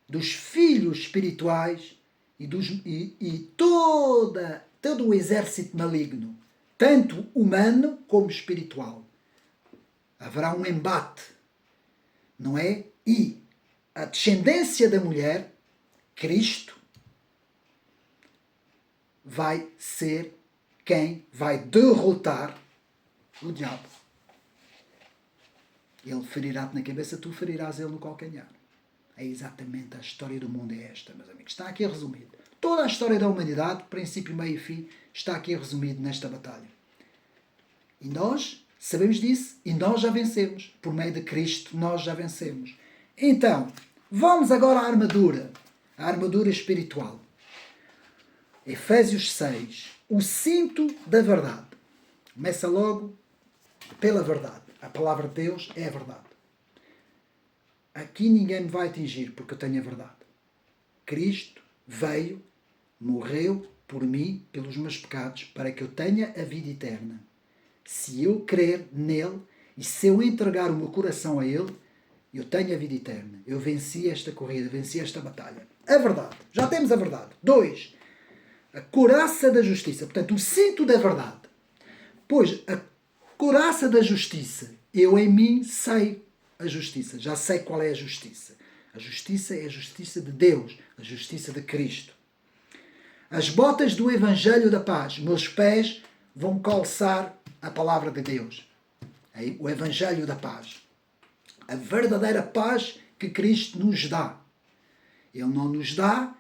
dos filhos espirituais e todo o exército maligno, tanto humano como espiritual. Haverá um embate, não é? E a descendência da mulher, Cristo, vai ser quem vai derrotar o diabo. Ele ferirá-te na cabeça, tu ferirás ele no calcanhar. É exatamente a história do mundo, é esta, meus amigos. Está aqui resumido. Toda a história da humanidade, princípio, meio e fim, está aqui resumido nesta batalha. E nós sabemos disso e nós já vencemos. Por meio de Cristo, nós já vencemos. Então, vamos agora à armadura. A armadura espiritual. Efésios 6. O cinto da verdade. Começa logo pela verdade. A palavra de Deus é a verdade. Aqui ninguém me vai atingir porque eu tenho a verdade. Cristo veio, morreu por mim, pelos meus pecados, para que eu tenha a vida eterna. Se eu crer nele e se eu entregar o meu coração a ele, eu tenho a vida eterna. Eu venci esta corrida, venci esta batalha. A verdade. Já temos a verdade. 2. A couraça da justiça. Portanto, o cinto da verdade. Pois, a couraça da justiça. Eu em mim sei a justiça. Já sei qual é a justiça. A justiça é a justiça de Deus. A justiça de Cristo. as botas do Evangelho da Paz. Meus pés vão calçar a palavra de Deus. Aí, o Evangelho da Paz. A verdadeira paz que Cristo nos dá. Ele não nos dá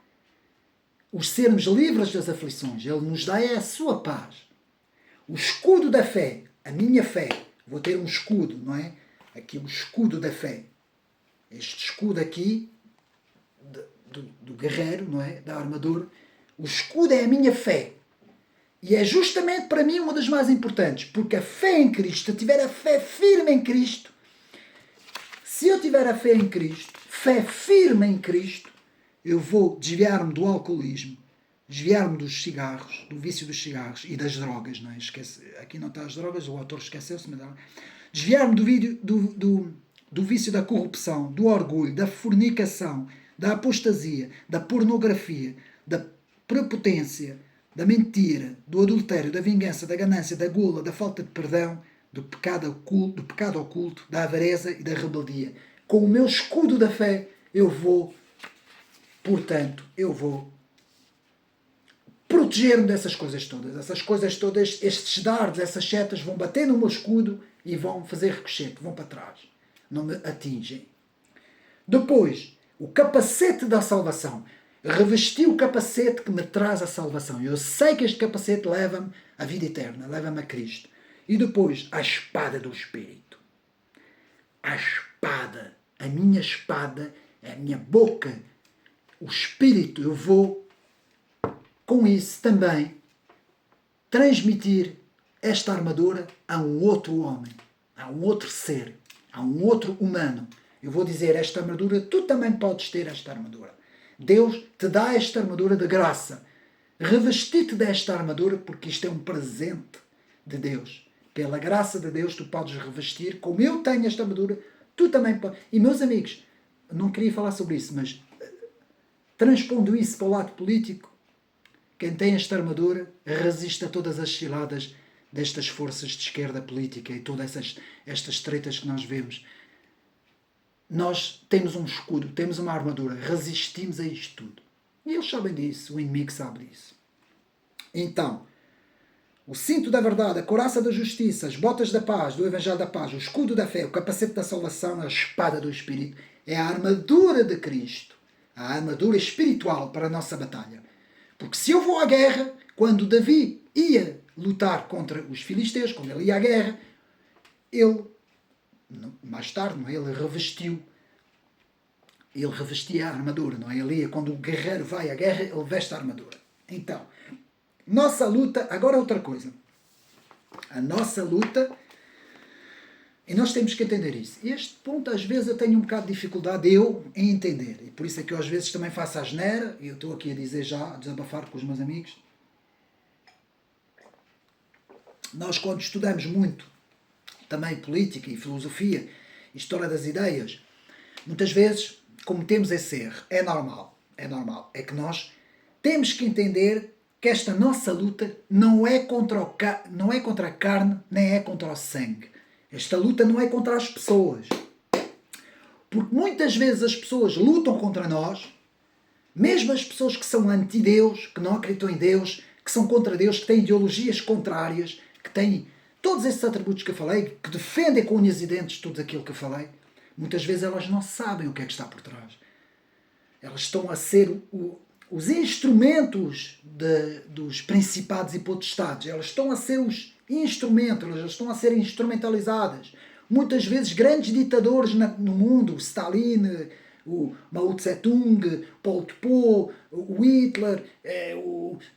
os sermos livres das aflições. Ele nos dá a sua paz. O escudo da fé, a minha fé. Vou ter um escudo, não é? Aqui o escudo da fé. Este escudo aqui, do guerreiro, não é? Da armadura. O escudo é a minha fé. E é justamente para mim uma das mais importantes. Porque a fé em Cristo, se eu tiver a fé firme em Cristo, se eu tiver a fé em Cristo, fé firme em Cristo, eu vou desviar-me do alcoolismo, desviar-me dos cigarros, do vício dos cigarros e das drogas. Não é? Aqui não está as drogas, o autor esqueceu-se. Desviar-me do vício da corrupção, do orgulho, da fornicação, da apostasia, da pornografia, da prepotência, da mentira, do adultério, da vingança, da ganância, da gula, da falta de perdão, do pecado oculto, da avareza e da rebeldia. Com o meu escudo da fé, eu vou proteger-me dessas coisas todas. Essas coisas todas, estes dardos, essas setas vão bater no meu escudo e vão fazer ricochete, vão para trás. Não me atingem. Depois, o capacete da salvação. Revesti o capacete que me traz a salvação. Eu sei que este capacete leva-me à vida eterna, leva-me a Cristo. E depois, a espada do Espírito. A espada, a minha espada, a minha boca, o Espírito. Eu vou, com isso também, transmitir esta armadura a um outro homem, a um outro ser, a um outro humano. Eu vou dizer, esta armadura, tu também podes ter esta armadura. Deus te dá esta armadura de graça. Revesti-te desta armadura porque isto é um presente de Deus. Pela graça de Deus tu podes revestir, como eu tenho esta armadura, tu também podes. E meus amigos, não queria falar sobre isso, mas transpondo isso para o lado político, quem tem esta armadura resiste a todas as ciladas destas forças de esquerda política e todas estas tretas que nós vemos. Nós temos um escudo, temos uma armadura, resistimos a isto tudo. E eles sabem disso, o inimigo sabe disso. Então, o cinto da verdade, a couraça da justiça, as botas da paz, do Evangelho da paz, o escudo da fé, o capacete da salvação, a espada do Espírito, é a armadura de Cristo, a armadura espiritual para a nossa batalha. Porque se eu vou à guerra, quando Davi ia lutar contra os filisteus, quando ele ia à guerra, ele, mais tarde, não é? Ele revestia a armadura, não é? Ele ia, quando o guerreiro vai à guerra, ele veste a armadura. Então, nossa luta, agora outra coisa. A nossa luta, e nós temos que entender isso. Este ponto, às vezes, eu tenho um bocado de dificuldade em entender. E por isso é que eu, às vezes, também faço a asneira, e eu estou aqui a dizer já, a desabafar com os meus amigos. Nós, quando estudamos muito, também política e filosofia, história das ideias, muitas vezes cometemos esse erro. É normal. É que nós temos que entender que esta nossa luta não é contra a carne, nem é contra o sangue. Esta luta não é contra as pessoas. Porque muitas vezes as pessoas lutam contra nós, mesmo as pessoas que são anti-Deus, que não acreditam em Deus, que são contra Deus, que têm ideologias contrárias, que têm todos esses atributos que eu falei, que defendem com unhas e dentes tudo aquilo que eu falei, muitas vezes elas não sabem o que é que está por trás. Elas estão a ser os instrumentos dos principados e potestades. Elas estão a ser os instrumentos, elas estão a ser instrumentalizadas. Muitas vezes grandes ditadores no mundo, o Stalin, o Mao Tse-tung, Pol Pot, o Hitler,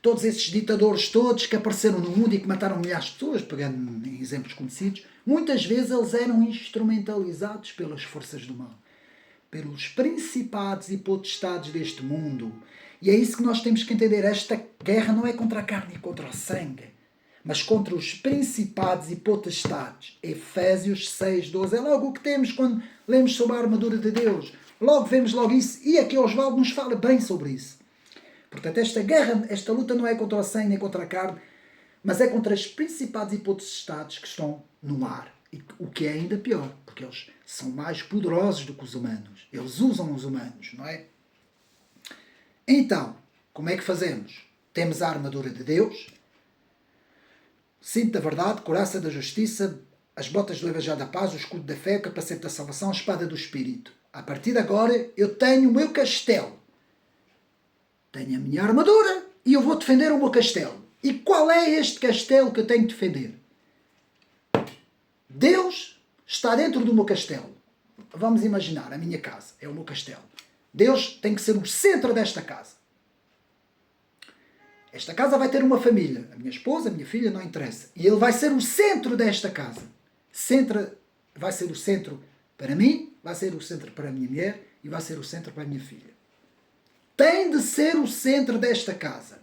todos esses ditadores todos que apareceram no mundo e que mataram milhares de pessoas, pegando em exemplos conhecidos, muitas vezes eles eram instrumentalizados pelas forças do mal, pelos principados e potestades deste mundo. E é isso que nós temos que entender. Esta guerra não é contra a carne e contra o sangue, mas contra os principados e potestades. Efésios 6:12 é logo o que temos quando lemos sobre a armadura de Deus. Logo vemos isso. E aqui Osvaldo nos fala bem sobre isso. Portanto, esta guerra, esta luta não é contra o sangue nem contra a carne, mas é contra os principados e potestades que estão no ar. E o que é ainda pior, porque eles são mais poderosos do que os humanos. Eles usam os humanos, não é? Então, como é que fazemos? temos a armadura de Deus, cinto da verdade, couraça da justiça, as botas do evangelho da paz, o escudo da fé, o capacete da salvação, a espada do Espírito. A partir de agora eu tenho o meu castelo. Tenho a minha armadura e eu vou defender o meu castelo. E qual é este castelo que eu tenho de defender? Deus está dentro do meu castelo. Vamos imaginar, a minha casa é o meu castelo. Deus tem que ser o centro desta casa. Esta casa vai ter uma família. A minha esposa, a minha filha, não interessa. E ele vai ser o centro desta casa. Vai ser o centro para mim, vai ser o centro para a minha mulher e vai ser o centro para a minha filha. Tem de ser o centro desta casa.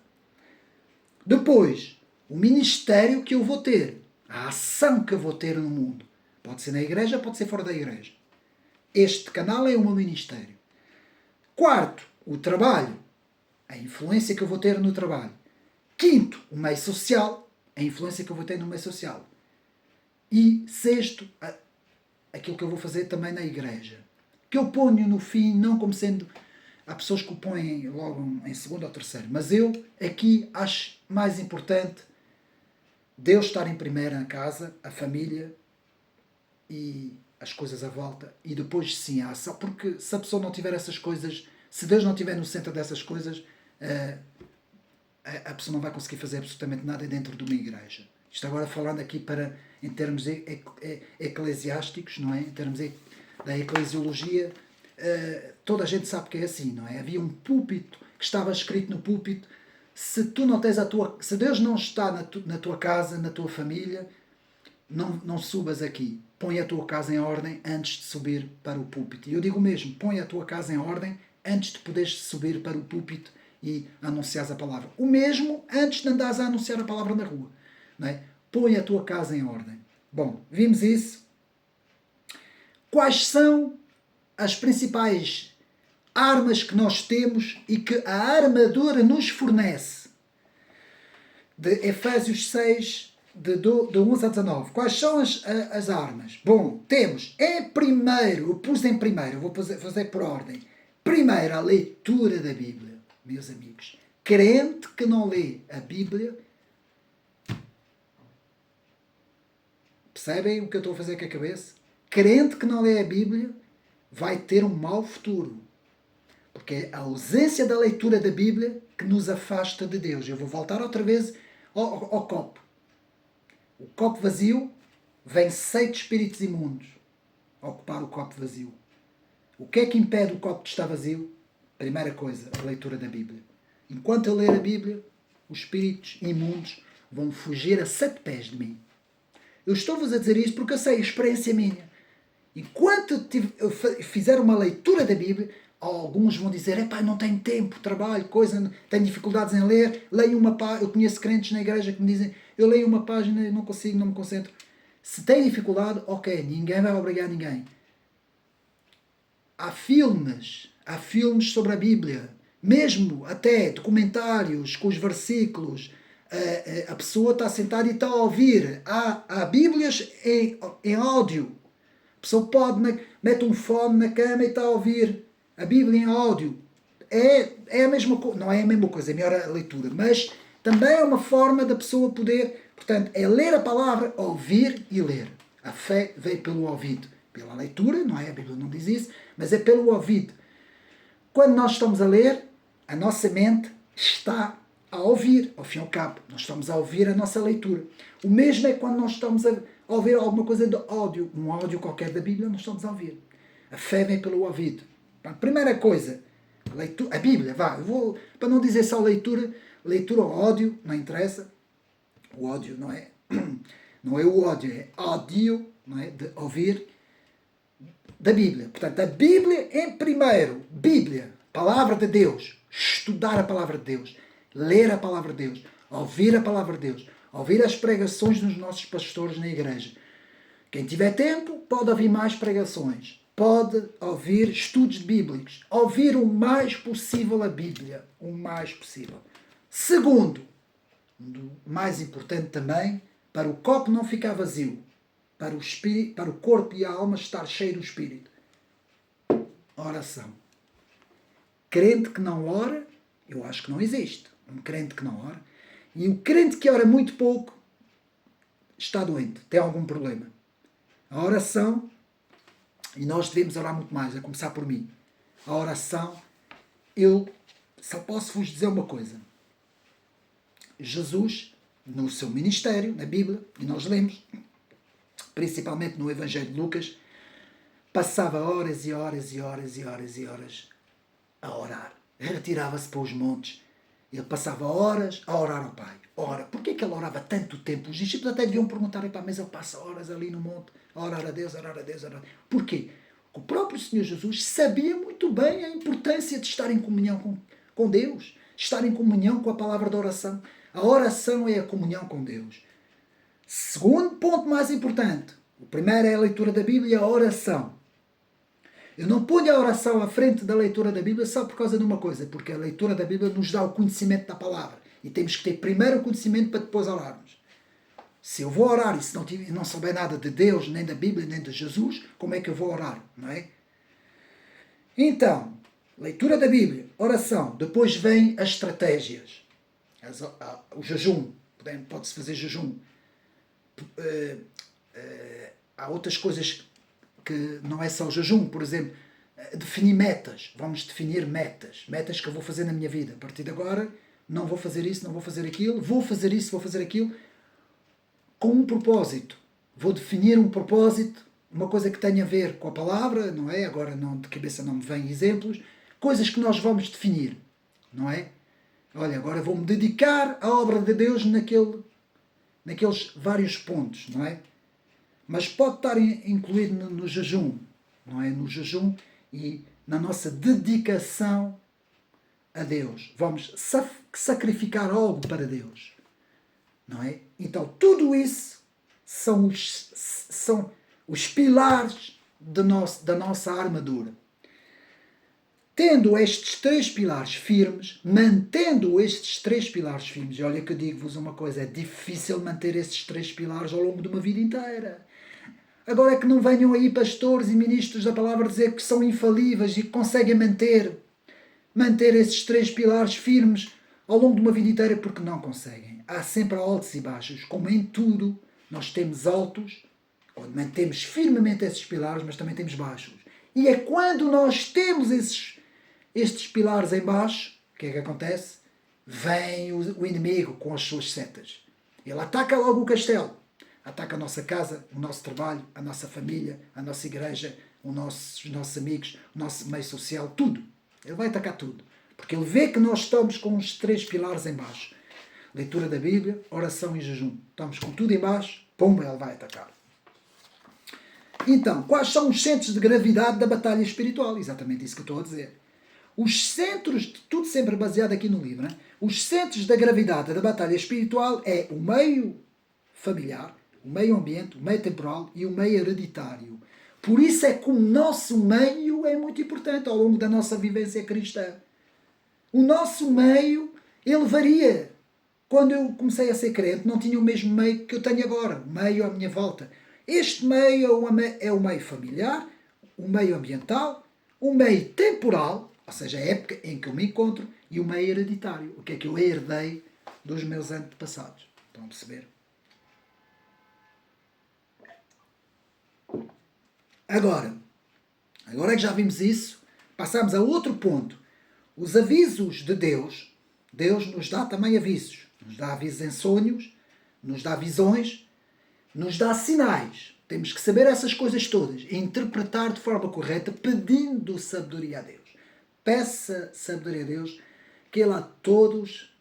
Depois, o ministério que eu vou ter. A ação que eu vou ter no mundo. Pode ser na igreja, pode ser fora da igreja. Este canal é o meu ministério. Quarto, o trabalho. A influência que eu vou ter no trabalho. Quinto, o meio social. A influência que eu vou ter no meio social. E sexto, aquilo que eu vou fazer também na igreja. Que eu ponho no fim, não como sendo... Há pessoas que o põem logo em segundo ou terceiro. Mas eu, aqui, acho mais importante Deus estar em primeiro na casa, a família e as coisas à volta. E depois, sim, a ação. Porque se a pessoa não tiver essas coisas, se Deus não estiver no centro dessas coisas, a pessoa não vai conseguir fazer absolutamente nada dentro de uma igreja. Isto agora falando aqui em termos eclesiásticos, não é? Em termos da eclesiologia, toda a gente sabe que é assim, não é? Havia um púlpito que estava escrito no púlpito: se tu não tens se Deus não está na tua casa, na tua família, não subas aqui. Põe a tua casa em ordem antes de subir para o púlpito. E eu digo mesmo, põe a tua casa em ordem antes de poderes subir para o púlpito e anunciares a palavra. O mesmo antes de andares a anunciar a palavra na rua. Não é? Põe a tua casa em ordem. Bom, vimos isso. Quais são as principais armas que nós temos e que a armadura nos fornece? De Efésios 6, de 11 a 19. Quais são as armas? Bom, temos eu pus em primeiro, vou fazer por ordem. Primeiro, a leitura da Bíblia, meus amigos. Crente que não lê a Bíblia, percebem o que eu estou a fazer com a cabeça? Crente que não lê a Bíblia vai ter um mau futuro. Porque é a ausência da leitura da Bíblia que nos afasta de Deus. Eu vou voltar outra vez ao copo. O copo vazio vem 7 espíritos imundos a ocupar o copo vazio. O que é que impede o copo de estar vazio? Primeira coisa, a leitura da Bíblia. Enquanto eu ler a Bíblia, os espíritos imundos vão fugir a 7 pés de mim. Eu estou-vos a dizer isto porque eu sei, a experiência minha. Enquanto eu fizer uma leitura da Bíblia, alguns vão dizer: epá, não tenho tempo, trabalho, tenho dificuldades em ler, leio uma página. Eu conheço crentes na igreja que me dizem: eu leio uma página e não consigo, não me concentro. Se tem dificuldade, ok, ninguém vai obrigar ninguém. Há filmes sobre a Bíblia, mesmo até documentários com os versículos. A pessoa está sentada e está a ouvir. Há Bíblias em áudio. A pessoa mete um fone na cama e está a ouvir a Bíblia em áudio. É a mesma coisa, não é a mesma coisa, é melhor a leitura, mas também é uma forma da pessoa poder, portanto, é ler a palavra, ouvir e ler. A fé veio pelo ouvido, pela leitura, não é? A Bíblia não diz isso, mas é pelo ouvido. Quando nós estamos a ler, a nossa mente está a ouvir, ao fim e ao cabo, nós estamos a ouvir a nossa leitura. O mesmo é quando nós estamos a ouvir alguma coisa de áudio, um áudio qualquer da Bíblia, nós estamos a ouvir. A fé vem pelo ouvido. A primeira coisa, a Bíblia, para não dizer só leitura ou ódio, não interessa. O ódio não é o ódio, é ódio, não é? De ouvir da Bíblia. Portanto, a Bíblia em primeiro, Bíblia, palavra de Deus, estudar a palavra de Deus, ler a palavra de Deus, ouvir a palavra de Deus, ouvir as pregações dos nossos pastores na igreja. Quem tiver tempo pode ouvir mais pregações, pode ouvir estudos bíblicos, ouvir o mais possível a Bíblia, o mais possível. Segundo, mais importante também, para o copo não ficar vazio, para o espírito, para o corpo e a alma estar cheio do Espírito. Oração. Crente que não ora, eu acho que não existe. um crente que não ora. E o crente que ora muito pouco está doente, tem algum problema. A oração, e nós devemos orar muito mais, a começar por mim. A oração, eu só posso vos dizer uma coisa. Jesus, no seu ministério, na Bíblia, e nós lemos, principalmente no Evangelho de Lucas, passava horas e horas e horas e horas e horas a orar. Retirava-se para os montes. Ele passava horas a orar ao Pai. Ora, porquê que ele orava tanto tempo? Os discípulos até deviam perguntar, mas ele passa horas ali no monte a orar a Deus, a orar a Deus, a orar. Porquê? O próprio Senhor Jesus sabia muito bem a importância de estar em comunhão com Deus, estar em comunhão com a palavra da oração. A oração é a comunhão com Deus. Segundo ponto mais importante, o primeiro é a leitura da Bíblia e a oração. Eu não ponho a oração à frente da leitura da Bíblia só por causa de uma coisa, porque a leitura da Bíblia nos dá o conhecimento da palavra. E temos que ter primeiro o conhecimento para depois orarmos. Se eu vou orar e se não souber nada de Deus, nem da Bíblia, nem de Jesus, como é que eu vou orar? Não é? Então, leitura da Bíblia, oração. Depois vem as estratégias. O jejum. Pode-se fazer jejum. Há outras coisas que não é só o jejum. Por exemplo, definir metas. Vamos definir metas. Metas que eu vou fazer na minha vida. A partir de agora, não vou fazer isso, não vou fazer aquilo. Vou fazer isso, vou fazer aquilo. Com um propósito. Vou definir um propósito, uma coisa que tenha a ver com a palavra, não é? Agora não, de cabeça não me vêm exemplos. Coisas que nós vamos definir, não é? Olha, agora vou-me dedicar à obra de Deus naqueles vários pontos, não é? Mas pode estar incluído no jejum, não é? No jejum e na nossa dedicação a Deus. Vamos sacrificar algo para Deus, não é? Então, tudo isso são os pilares da nossa armadura. Tendo estes três pilares firmes, mantendo estes três pilares firmes, e olha que eu digo-vos uma coisa, é difícil manter estes três pilares ao longo de uma vida inteira. Agora é que não venham aí pastores e ministros da palavra dizer que são infalíveis e que conseguem manter esses três pilares firmes ao longo de uma vida inteira, porque não conseguem. Há sempre altos e baixos, como em tudo, nós temos altos, quando mantemos firmemente esses pilares, mas também temos baixos. E é quando nós temos estes pilares em baixo, o que é que acontece? Vem o inimigo com as suas setas. Ele ataca logo o castelo. Ataca a nossa casa, o nosso trabalho, a nossa família, a nossa igreja, os nossos amigos, o nosso meio social, tudo. Ele vai atacar tudo. Porque ele vê que nós estamos com os três pilares em baixo. Leitura da Bíblia, oração e jejum. Estamos com tudo em baixo, pumba, ele vai atacar. Então, quais são os centros de gravidade da batalha espiritual? Exatamente isso que eu estou a dizer. Os centros, tudo sempre baseado aqui no livro, né? Os centros da gravidade da batalha espiritual é o meio familiar, o meio ambiente, o meio temporal e o meio hereditário. Por isso é que o nosso meio é muito importante ao longo da nossa vivência cristã. O nosso meio, ele varia. Quando eu comecei a ser crente, não tinha o mesmo meio que eu tenho agora, o meio à minha volta. Este meio é o meio familiar, o meio ambiental, o meio temporal, ou seja, a época em que eu me encontro, e o meio hereditário, o que é que eu herdei dos meus antepassados. Estão a perceber? Agora é que já vimos isso, passamos a outro ponto. Os avisos de Deus, Deus nos dá também avisos. Nos dá avisos em sonhos, nos dá visões, nos dá sinais. Temos que saber essas coisas todas e interpretar de forma correta, pedindo sabedoria a Deus. Peça sabedoria a Deus, que Ele a todos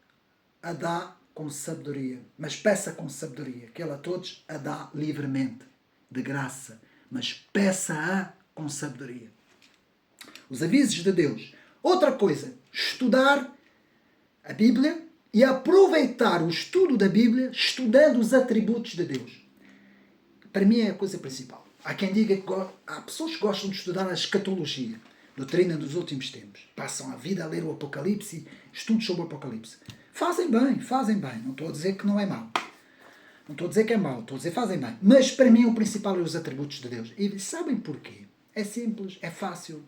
a dá com sabedoria. Mas peça com sabedoria, que Ele a todos a dá livremente, de graça. Mas peça-a com sabedoria. Os avisos de Deus. Outra coisa, estudar a Bíblia e aproveitar o estudo da Bíblia estudando os atributos de Deus. Para mim é a coisa principal. Há quem diga que há pessoas que gostam de estudar a escatologia, doutrina dos últimos tempos. Passam a vida a ler o Apocalipse, estudos sobre o Apocalipse. Fazem bem, fazem bem. Não estou a dizer que não é mau. Não estou a dizer que é mau, estou a dizer que fazem bem. Mas para mim o principal é os atributos de Deus. E sabem porquê? É simples, é fácil.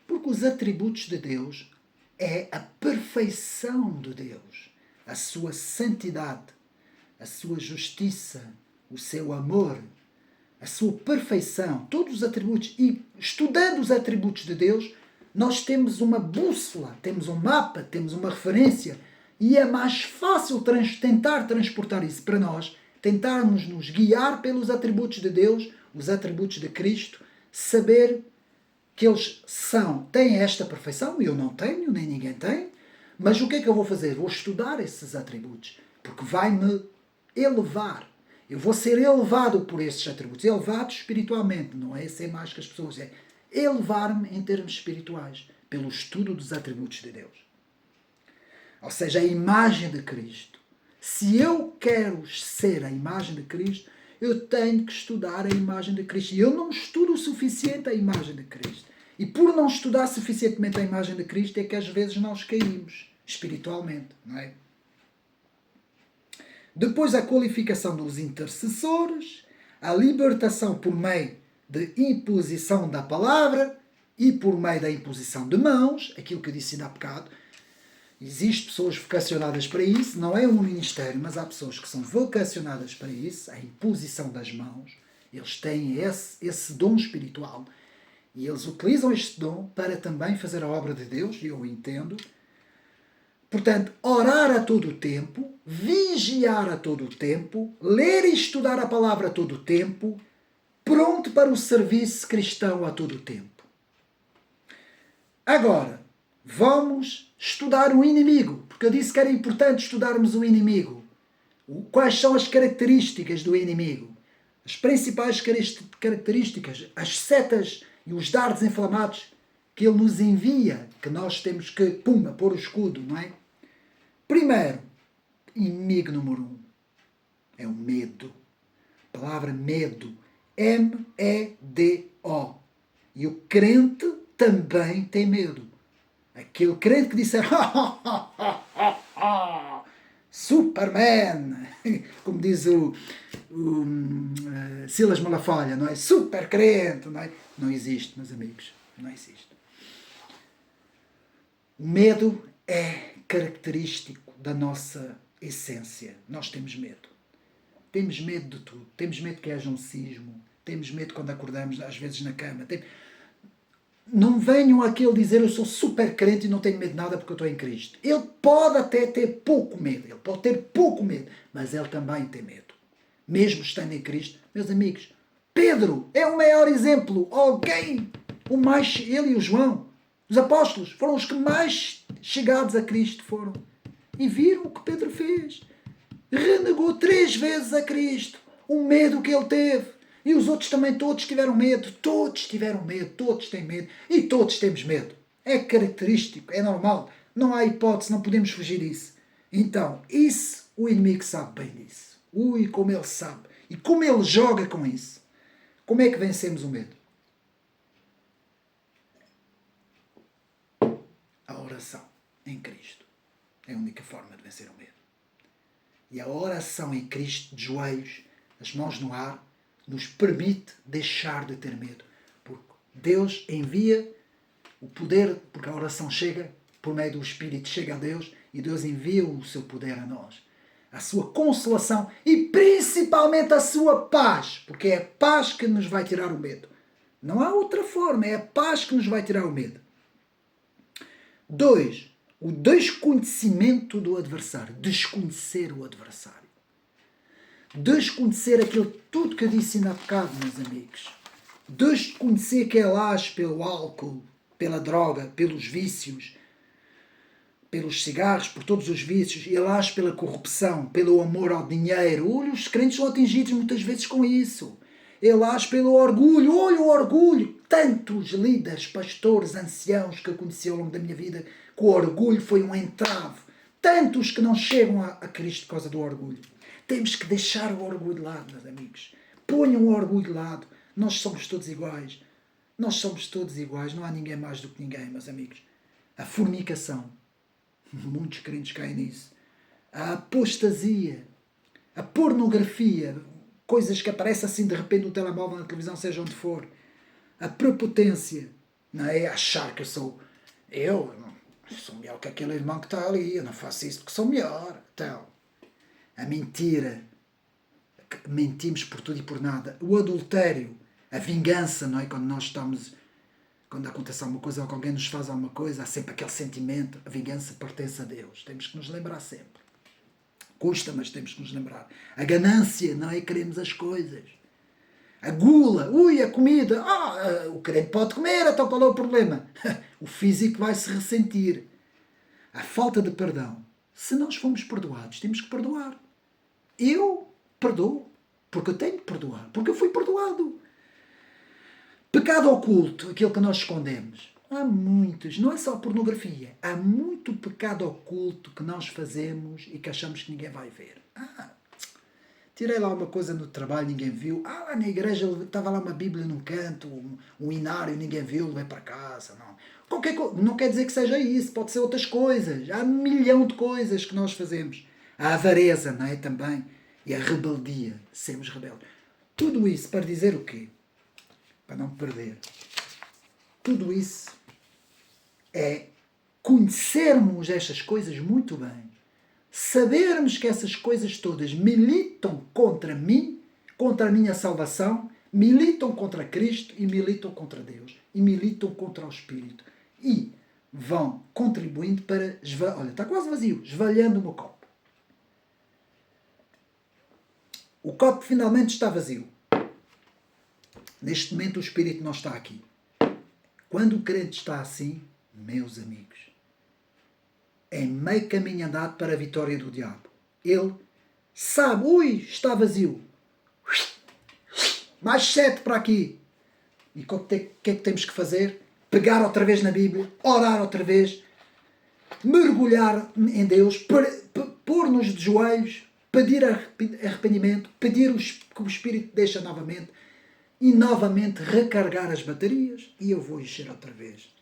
Porque os atributos de Deus é a perfeição de Deus, a sua santidade, a sua justiça, o seu amor, a sua perfeição, todos os atributos. E estudando os atributos de Deus, nós temos uma bússola, temos um mapa, temos uma referência. E é mais fácil tentar transportar isso para nós, tentarmos nos guiar pelos atributos de Deus, os atributos de Cristo, saber que eles têm esta perfeição, eu não tenho, nem ninguém tem, mas o que é que eu vou fazer? Vou estudar esses atributos, porque vai-me elevar. Eu vou ser elevado por esses atributos, elevado espiritualmente, não é ser mais que as pessoas, é elevar-me em termos espirituais, pelo estudo dos atributos de Deus. Ou seja, a imagem de Cristo. Se eu quero ser a imagem de Cristo, eu tenho que estudar a imagem de Cristo. E eu não estudo o suficiente a imagem de Cristo. E por não estudar suficientemente a imagem de Cristo é que às vezes nós caímos espiritualmente, não é? Depois a qualificação dos intercessores, a libertação por meio de imposição da palavra e por meio da imposição de mãos, aquilo que eu disse ainda há bocado. Existem pessoas vocacionadas para isso, não é um ministério, mas há pessoas que são vocacionadas para isso, a imposição das mãos. Eles têm esse dom espiritual e eles utilizam este dom para também fazer a obra de Deus, e eu entendo. Portanto, orar a todo o tempo, vigiar a todo o tempo, ler e estudar a palavra a todo o tempo, pronto para o serviço cristão a todo o tempo. Agora, vamos estudar o inimigo, porque eu disse que era importante estudarmos o inimigo. Quais são as características do inimigo? As principais características, as setas e os dardos inflamados que ele nos envia, que nós temos que, pôr o escudo, não é? Primeiro, inimigo número 1, é o medo. A palavra medo, M-E-D-O. E o crente também tem medo. Aquele crente que disser Superman, como diz o Silas Malafolha, não é? Super crente, não é? Não existe, meus amigos, não existe. O medo é característico da nossa essência. Nós temos medo. Temos medo de tudo. Temos medo que haja um sismo. Temos medo quando acordamos, às vezes, na cama. Não venham aquele dizer eu sou super crente e não tenho medo de nada porque eu estou em Cristo. Ele pode até ter pouco medo. Ele pode ter pouco medo. Mas ele também tem medo. Mesmo estando em Cristo. Meus amigos, Pedro é o maior exemplo. Alguém, ele e o João, os apóstolos, foram os que mais chegados a Cristo foram. E viram o que Pedro fez. Renegou 3 vezes a Cristo. O medo que ele teve. E os outros também todos tiveram medo. Todos tiveram medo. Todos têm medo. E todos temos medo. É característico. É normal. Não há hipótese. Não podemos fugir disso. Então, isso o inimigo sabe bem disso. Ui, como ele sabe. E como ele joga com isso. Como é que vencemos o medo? A oração em Cristo. É a única forma de vencer o medo. E a oração em Cristo, de joelhos, as mãos no ar, nos permite deixar de ter medo. Porque Deus envia o poder, porque a oração chega, por meio do Espírito, chega a Deus, e Deus envia o seu poder a nós. A sua consolação e principalmente a sua paz, porque é a paz que nos vai tirar o medo. Não há outra forma, é a paz que nos vai tirar o medo. 2. O desconhecimento do adversário. Desconhecer o adversário. Desconhecer aquilo tudo que eu disse ainda há bocado, meus amigos. Desconhecer que ele age pelo álcool, pela droga, pelos vícios, pelos cigarros, por todos os vícios. Ele age pela corrupção, pelo amor ao dinheiro. Olha, os crentes são atingidos muitas vezes com isso. Ele age pelo orgulho. Olha o orgulho. Tantos líderes, pastores, anciãos que eu conheci ao longo da minha vida, que o orgulho foi um entrave. Tantos que não chegam a Cristo por causa do orgulho. Temos que deixar o orgulho de lado, meus amigos. Ponham o orgulho de lado. Nós somos todos iguais. Nós somos todos iguais. Não há ninguém mais do que ninguém, meus amigos. A fornicação. Muitos crentes caem nisso. A apostasia. A pornografia. Coisas que aparecem assim de repente no telemóvel, na televisão, seja onde for. A prepotência. Não é achar que eu sou... Eu sou melhor que aquele irmão que está ali, eu não faço isso porque sou melhor. Então, a mentira, mentimos por tudo e por nada. O adultério, a vingança, não é? Quando acontece alguma coisa ou que alguém nos faz alguma coisa, há sempre aquele sentimento, a vingança pertence a Deus. Temos que nos lembrar sempre. Custa, mas temos que nos lembrar. A ganância, não é? Queremos as coisas. A gula, a comida, o crente pode comer, então qual é o problema? O físico vai se ressentir. A falta de perdão. Se nós fomos perdoados, temos que perdoar. Eu perdoo, porque eu tenho que perdoar, porque eu fui perdoado. Pecado oculto, aquilo que nós escondemos. Há muitos, não é só pornografia, há muito pecado oculto que nós fazemos e que achamos que ninguém vai ver. Tirei lá uma coisa no trabalho, ninguém viu. Lá na igreja estava lá uma Bíblia num canto, um inário, ninguém viu, levei para casa. Não quer dizer que seja isso, pode ser outras coisas. Há 1.000.000 de coisas que nós fazemos. A avareza, não é? Também. E a rebeldia, sermos rebeldes. Tudo isso para dizer o quê? Para não perder. Tudo isso é conhecermos estas coisas muito bem, sabermos que essas coisas todas militam contra mim, contra a minha salvação, militam contra Cristo e militam contra Deus e militam contra o Espírito e vão contribuindo para... Olha, está quase vazio, esvaziando o meu copo. O copo finalmente está vazio. Neste momento o Espírito não está aqui. Quando o crente está assim, meus amigos, é meio caminho andado para a vitória do diabo. Ele sabe, está vazio. Mais 7 para aqui. E o que é que temos que fazer? Pegar outra vez na Bíblia, orar outra vez, mergulhar em Deus, pôr-nos de joelhos, pedir arrependimento, pedir que o Espírito deixa novamente e novamente recarregar as baterias e eu vou encher outra vez.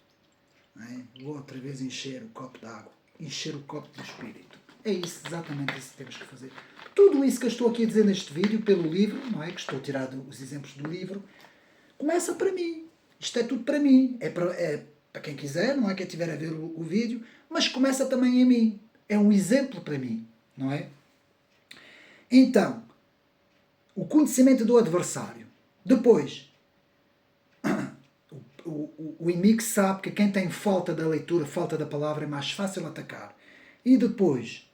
Não é? Vou outra vez encher o copo de água, encher o copo do Espírito. É isso, exatamente isso que temos que fazer. Tudo isso que eu estou aqui a dizer neste vídeo, pelo livro, não é? Que estou a tirar os exemplos do livro, começa para mim. Isto é tudo para mim. É para quem quiser, não é? Quem estiver a ver o vídeo, mas começa também em mim. É um exemplo para mim, não é? Então, o conhecimento do adversário. Depois, o inimigo sabe que quem tem falta da leitura, falta da palavra, é mais fácil atacar. E depois,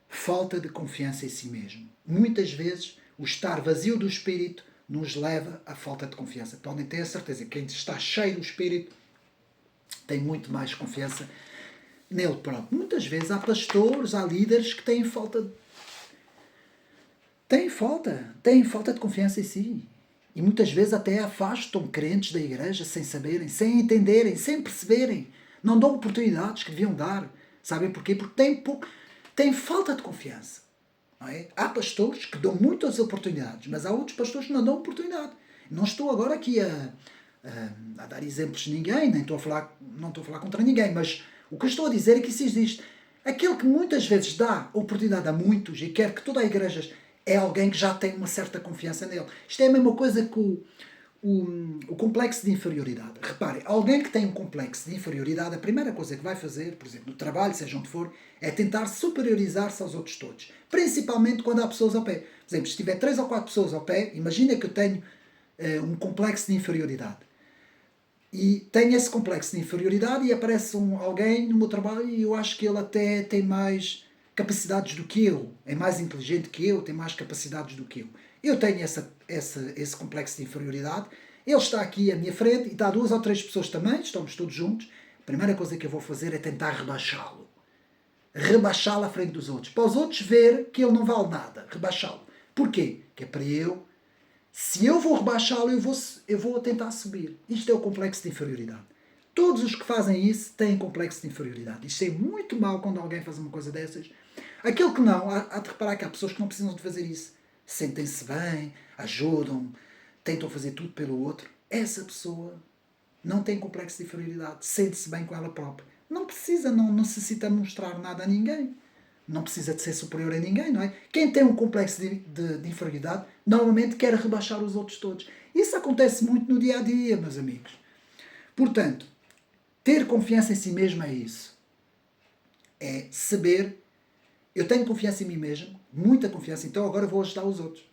falta de confiança em si mesmo. Muitas vezes, o estar vazio do Espírito nos leva à falta de confiança. Podem ter a certeza que quem está cheio do Espírito tem muito mais confiança nele próprio. Muitas vezes há pastores, há líderes que têm falta de confiança em si. E muitas vezes até afastam crentes da igreja sem saberem, sem entenderem, sem perceberem. Não dão oportunidades que deviam dar. Sabem porquê? Porque têm falta de confiança. Não é? Há pastores que dão muitas oportunidades, mas há outros pastores que não dão oportunidade. Não estou agora aqui a dar exemplos de ninguém, não estou a falar contra ninguém, mas o que eu estou a dizer é que isso existe. Aquele que muitas vezes dá oportunidade a muitos e quer que toda a igreja é alguém que já tem uma certa confiança nele. Isto é a mesma coisa que o complexo de inferioridade. Reparem, alguém que tem um complexo de inferioridade, a primeira coisa que vai fazer, por exemplo, no trabalho, seja onde for, é tentar superiorizar-se aos outros todos. Principalmente quando há pessoas ao pé. Por exemplo, se tiver 3 ou 4 pessoas ao pé, imagina que eu tenho um complexo de inferioridade. E tenho esse complexo de inferioridade e aparece alguém no meu trabalho e eu acho que ele até tem mais capacidades do que eu, é mais inteligente que eu, tem mais capacidades do que eu. Eu tenho esse complexo de inferioridade, ele está aqui à minha frente e está 2 ou 3 pessoas também, estamos todos juntos. A primeira coisa que eu vou fazer é tentar rebaixá-lo. Rebaixá-lo à frente dos outros. Para os outros ver que ele não vale nada. Rebaixá-lo. Porquê? Que é para se eu vou rebaixá-lo, eu vou tentar subir. Isto é o complexo de inferioridade. Todos os que fazem isso têm complexo de inferioridade. Isto é muito mal quando alguém faz uma coisa dessas. Aquele que não, há de reparar que há pessoas que não precisam de fazer isso. Sentem-se bem, ajudam, tentam fazer tudo pelo outro. Essa pessoa não tem complexo de inferioridade, sente-se bem com ela própria. Não necessita mostrar nada a ninguém. Não precisa de ser superior a ninguém, não é? Quem tem um complexo de inferioridade, normalmente quer rebaixar os outros todos. Isso acontece muito no dia a dia, meus amigos. Portanto, ter confiança em si mesmo é isso. É saber, eu tenho confiança em mim mesmo, muita confiança, então agora vou ajudar os outros.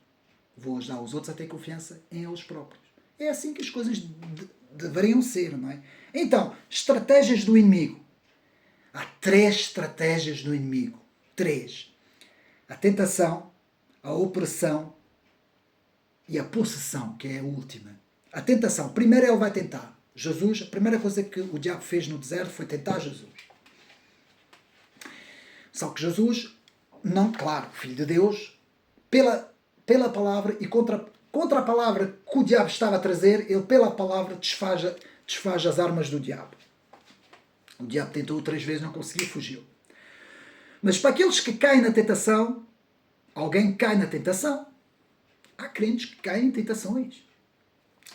Vou ajudar os outros a ter confiança em eles próprios. É assim que as coisas deveriam ser, não é? Então, estratégias do inimigo. Há 3 estratégias do inimigo. 3. A tentação, a opressão e a possessão, que é a última. A tentação. Primeiro ele vai tentar. Jesus, a primeira coisa que o diabo fez no deserto foi tentar Jesus. Só que Jesus, não, claro, Filho de Deus, pela palavra e contra a palavra que o diabo estava a trazer, ele pela palavra desfaz as armas do diabo. O diabo tentou 3 vezes, não conseguiu, fugiu. Mas para aqueles que caem na tentação, alguém cai na tentação. Há crentes que caem em tentações.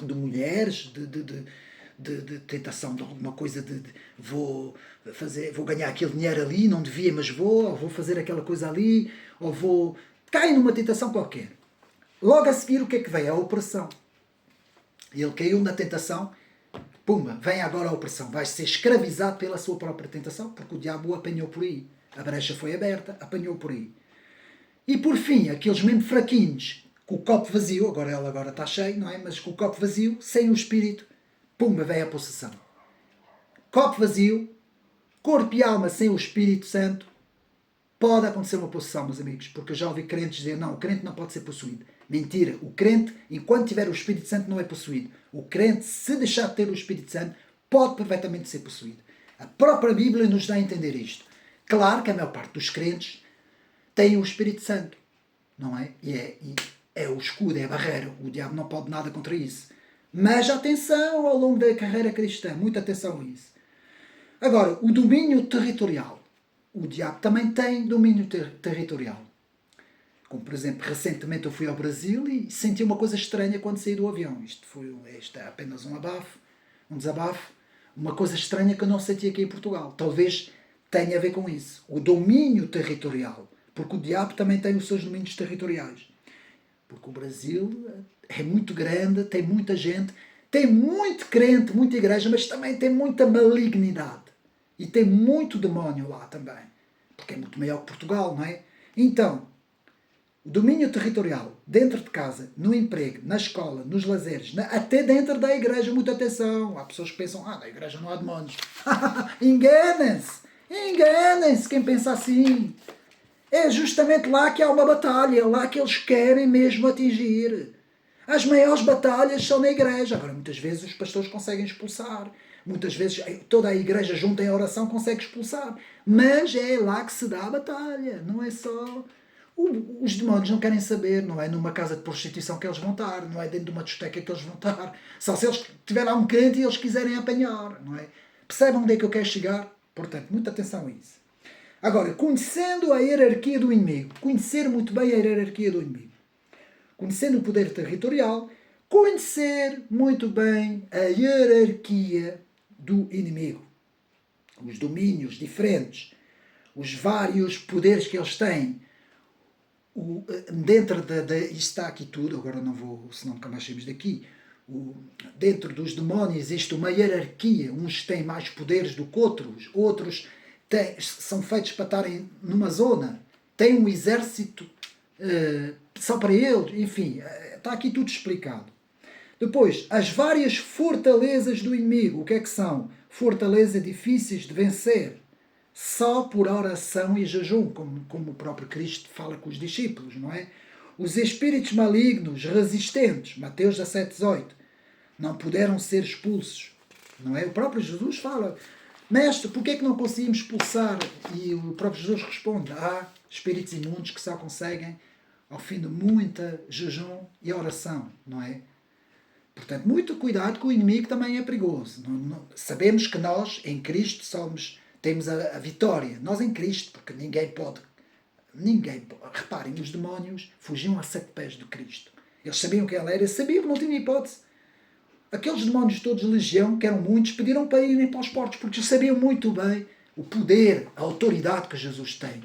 De mulheres, de tentação de alguma coisa, vou ganhar aquele dinheiro ali, não devia, mas ou vou fazer aquela coisa ali, ou vou... Cai numa tentação qualquer. Logo a seguir, o que é que vem? A opressão. Ele caiu na tentação, pumba, vem agora a opressão. Vai ser escravizado pela sua própria tentação, porque o diabo o apanhou por aí. A brecha foi aberta, apanhou por aí. E por fim, aqueles mesmo fraquinhos, com o copo vazio, agora ele está cheio, não é? Mas com o copo vazio, sem o espírito, pumba, vem a possessão. Copo vazio, corpo e alma sem o Espírito Santo, pode acontecer uma possessão, meus amigos, porque eu já ouvi crentes dizer, não, o crente não pode ser possuído. Mentira, o crente, enquanto tiver o Espírito Santo, não é possuído. O crente, se deixar de ter o Espírito Santo, pode perfeitamente ser possuído. A própria Bíblia nos dá a entender isto. Claro que a maior parte dos crentes tem o Espírito Santo, não é? E é o escudo, é a barreira. O diabo não pode nada contra isso. Mas atenção ao longo da carreira cristã, muita atenção a isso. Agora, o domínio territorial. O diabo também tem domínio territorial. Como, por exemplo, recentemente eu fui ao Brasil e senti uma coisa estranha quando saí do avião. Isto é apenas um desabafo. Uma coisa estranha que eu não senti aqui em Portugal. Talvez tenha a ver com isso. O domínio territorial. Porque o diabo também tem os seus domínios territoriais. Porque o Brasil é muito grande, tem muita gente, tem muito crente, muita igreja, mas também tem muita malignidade. E tem muito demónio lá também. Porque é muito maior que Portugal, não é? Então, o domínio territorial, dentro de casa, no emprego, na escola, nos lazeres, até dentro da igreja, muita atenção. Há pessoas que pensam, na igreja não há demónios. Enganem-se! Enganem-se quem pensa assim. É justamente lá que há uma batalha, lá que eles querem mesmo atingir. As maiores batalhas são na igreja. Agora, muitas vezes os pastores conseguem expulsar. Muitas vezes toda a igreja junta em oração consegue expulsar. Mas é lá que se dá a batalha. Não é só... Os demónios não querem saber. Não é numa casa de prostituição que eles vão estar. Não é dentro de uma discoteca que eles vão estar. Só se eles tiver lá um crente e eles quiserem apanhar. Não é? Percebem onde é que eu quero chegar? Portanto, muita atenção a isso. Agora, conhecendo a hierarquia do inimigo, conhecer muito bem a hierarquia do inimigo, conhecendo o poder territorial, conhecer muito bem a hierarquia do inimigo, os domínios diferentes, os vários poderes que eles têm, dentro isto está aqui tudo, agora não vou, senão nunca mais saímos daqui, dentro dos demónios existe uma hierarquia, uns têm mais poderes do que outros são feitos para estarem numa zona, têm um exército só para eles, enfim, está aqui tudo explicado. Depois, as várias fortalezas do inimigo, o que é que são? Fortalezas difíceis de vencer, só por oração e jejum, como o próprio Cristo fala com os discípulos, não é? Os espíritos malignos resistentes, Mateus 17:18, não puderam ser expulsos, não é? O próprio Jesus fala, mestre, porquê é que não conseguimos expulsar? E o próprio Jesus responde, há espíritos imundos que só conseguem ao fim de muita jejum e oração, não é? Portanto, muito cuidado que o inimigo também é perigoso. Sabemos que nós, em Cristo, temos a vitória. Nós em Cristo, porque ninguém pode... Reparem, os demónios fugiam a 7 pés de Cristo. Eles sabiam quem ele era, sabiam que não tinha hipótese. Aqueles demónios todos de legião, que eram muitos, pediram para irem para os portos, porque sabiam muito bem o poder, a autoridade que Jesus tem.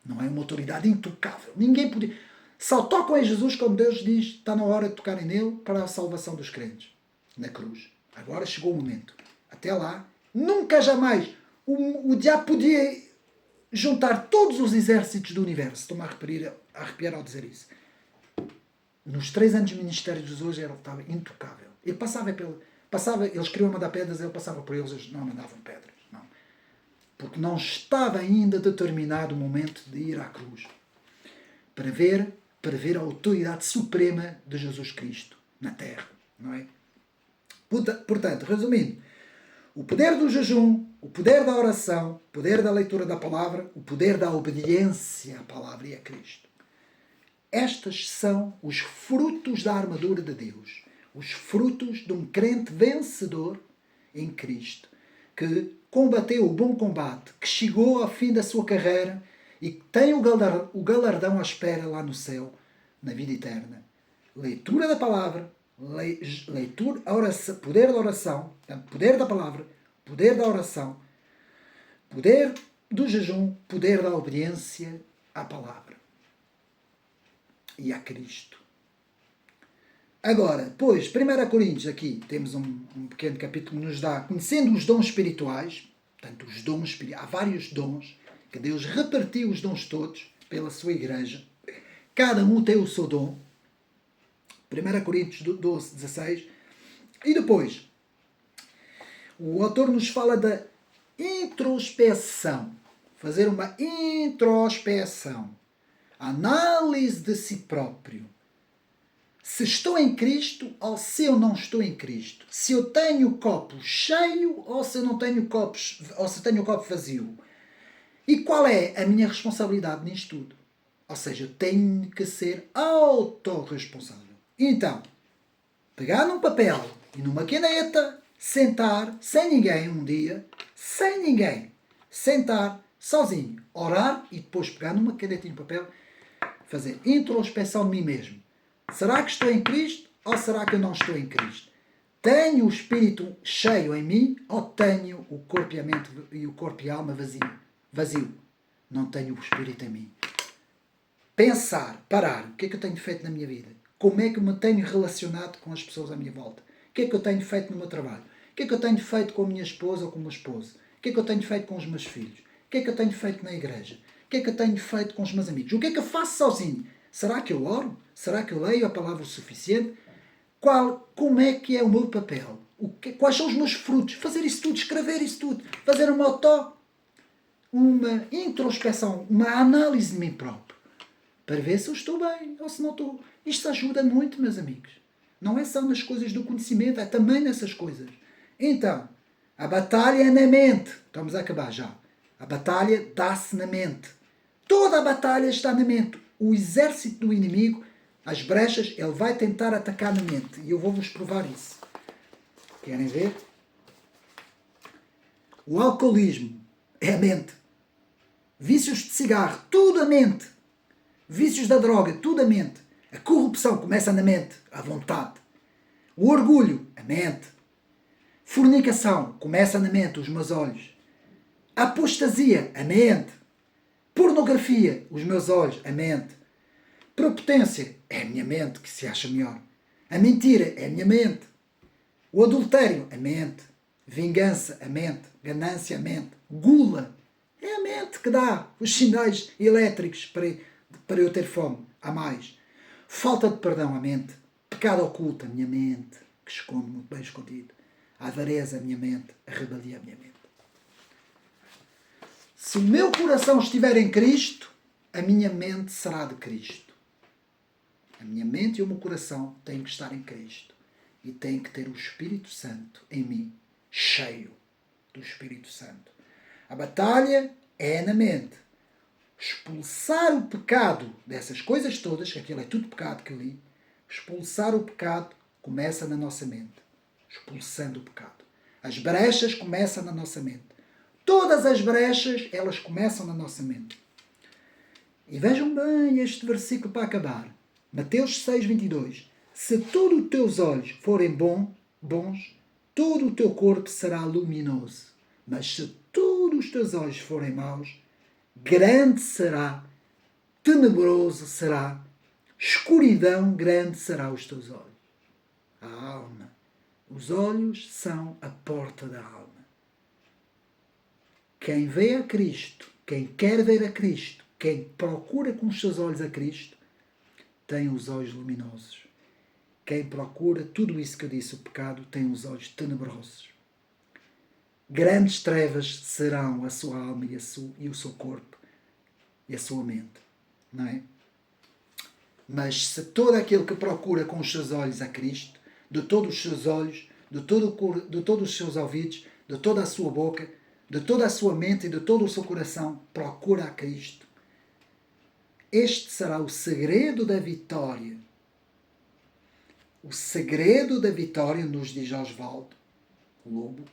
Não é uma autoridade intocável. Ninguém podia... Só tocam em Jesus quando Deus diz está na hora de tocarem nele para a salvação dos crentes. Na cruz. Agora chegou o momento. Até lá, nunca jamais o diabo podia juntar todos os exércitos do universo. Estou-me a arrepiar ao dizer isso. Nos 3 anos de ministério de Jesus, ele estava intocável. Ele eles queriam mandar pedras, ele passava por eles não mandavam pedras. Não. Porque não estava ainda determinado o momento de ir à cruz. Para ver a autoridade suprema de Jesus Cristo na terra. Não é? Portanto, resumindo, o poder do jejum, o poder da oração, o poder da leitura da palavra, o poder da obediência à palavra e a Cristo. Estes são os frutos da armadura de Deus. Os frutos de um crente vencedor em Cristo, que combateu o bom combate, que chegou ao fim da sua carreira e que tem o galardão à espera lá no céu, na vida eterna. Leitura da palavra, leitura, oração, poder da oração, poder da palavra, poder da oração, poder do jejum, poder da obediência à palavra e a Cristo. Agora, pois, 1 Coríntios, aqui temos um pequeno capítulo que nos dá, conhecendo os dons espirituais, portanto, os dons espirituais, há vários dons, que Deus repartiu os dons todos pela sua igreja, cada um tem o seu dom, 1 Coríntios 12, 16, e depois, o autor nos fala da introspeção, fazer uma introspeção, análise de si próprio. Se estou em Cristo ou se eu não estou em Cristo. Se eu tenho o copo cheio ou se eu não tenho copos, ou se tenho o copo vazio. E qual é a minha responsabilidade nisto tudo? Ou seja, eu tenho que ser autorresponsável. Então, pegar num papel e numa caneta, sentar sem ninguém um dia, sem ninguém, sentar sozinho, orar e depois pegar numa caneta e um papel, fazer introspeção de mim mesmo. Será que estou em Cristo ou será que eu não estou em Cristo? Tenho o espírito cheio em mim ou tenho o corpo e a mente e o corpo e a alma vazio? Não tenho o espírito em mim. Pensar, parar, o que é que eu tenho feito na minha vida? Como é que me tenho relacionado com as pessoas à minha volta? O que é que eu tenho feito no meu trabalho? O que é que eu tenho feito com a minha esposa ou com o meu esposo? O que é que eu tenho feito com os meus filhos? O que é que eu tenho feito na igreja? O que é que eu tenho feito com os meus amigos? O que é que eu faço sozinho? Será que eu oro? Será que eu leio a palavra o suficiente? Como é que é o meu papel? Quais são os meus frutos? Fazer isso tudo, escrever isso tudo, fazer uma introspeção, uma análise de mim próprio, para ver se eu estou bem ou se não estou. Isto ajuda muito, meus amigos. Não é só nas coisas do conhecimento, é também nessas coisas. Então, a batalha é na mente. Estamos a acabar já. A batalha dá-se na mente. Toda a batalha está na mente. O exército do inimigo, as brechas, ele vai tentar atacar na mente. E eu vou-vos provar isso. Querem ver? O alcoolismo é a mente. Vícios de cigarro, tudo a mente. Vícios da droga, tudo a mente. A corrupção começa na mente, à vontade. O orgulho, a mente. Fornicação, começa na mente, os meus olhos. A apostasia, a mente. Pornografia, os meus olhos, a mente. Prepotência, é a minha mente que se acha melhor. A mentira, é a minha mente. O adultério, a mente. Vingança, a mente. Ganância, a mente. Gula, é a mente que dá os sinais elétricos para eu ter fome. Há mais. Falta de perdão, a mente. Pecado oculto, a minha mente, que esconde muito bem escondido. A avareza, a minha mente. A rebeldia, a minha mente. Se o meu coração estiver em Cristo, a minha mente será de Cristo. A minha mente e o meu coração têm que estar em Cristo. E têm que ter o Espírito Santo em mim, cheio do Espírito Santo. A batalha é na mente. Expulsar o pecado dessas coisas todas, que aquilo é tudo pecado que eu li, expulsar o pecado começa na nossa mente. Expulsando o pecado. As brechas começam na nossa mente. Todas as brechas, elas começam na nossa mente. E vejam bem este versículo para acabar. Mateus 6, 22. Se todos os teus olhos forem bons, todo o teu corpo será luminoso. Mas se todos os teus olhos forem maus, grande será, tenebroso será, escuridão grande será os teus olhos. A alma. Os olhos são a porta da alma. Quem vê a Cristo, Quem quer ver a Cristo, quem procura com os seus olhos a Cristo, tem os olhos luminosos. Quem procura tudo isso que eu disse, o pecado, tem os olhos tenebrosos. Grandes trevas serão a sua alma e o seu corpo e a sua mente, não é? Mas se todo aquele que procura com os seus olhos a Cristo, de todos os seus olhos, de todos os seus ouvidos, de toda a sua boca, de toda a sua mente e de todo o seu coração, procura a Cristo, este será o segredo da vitória. O segredo da vitória, nos diz Osvaldo Lobo,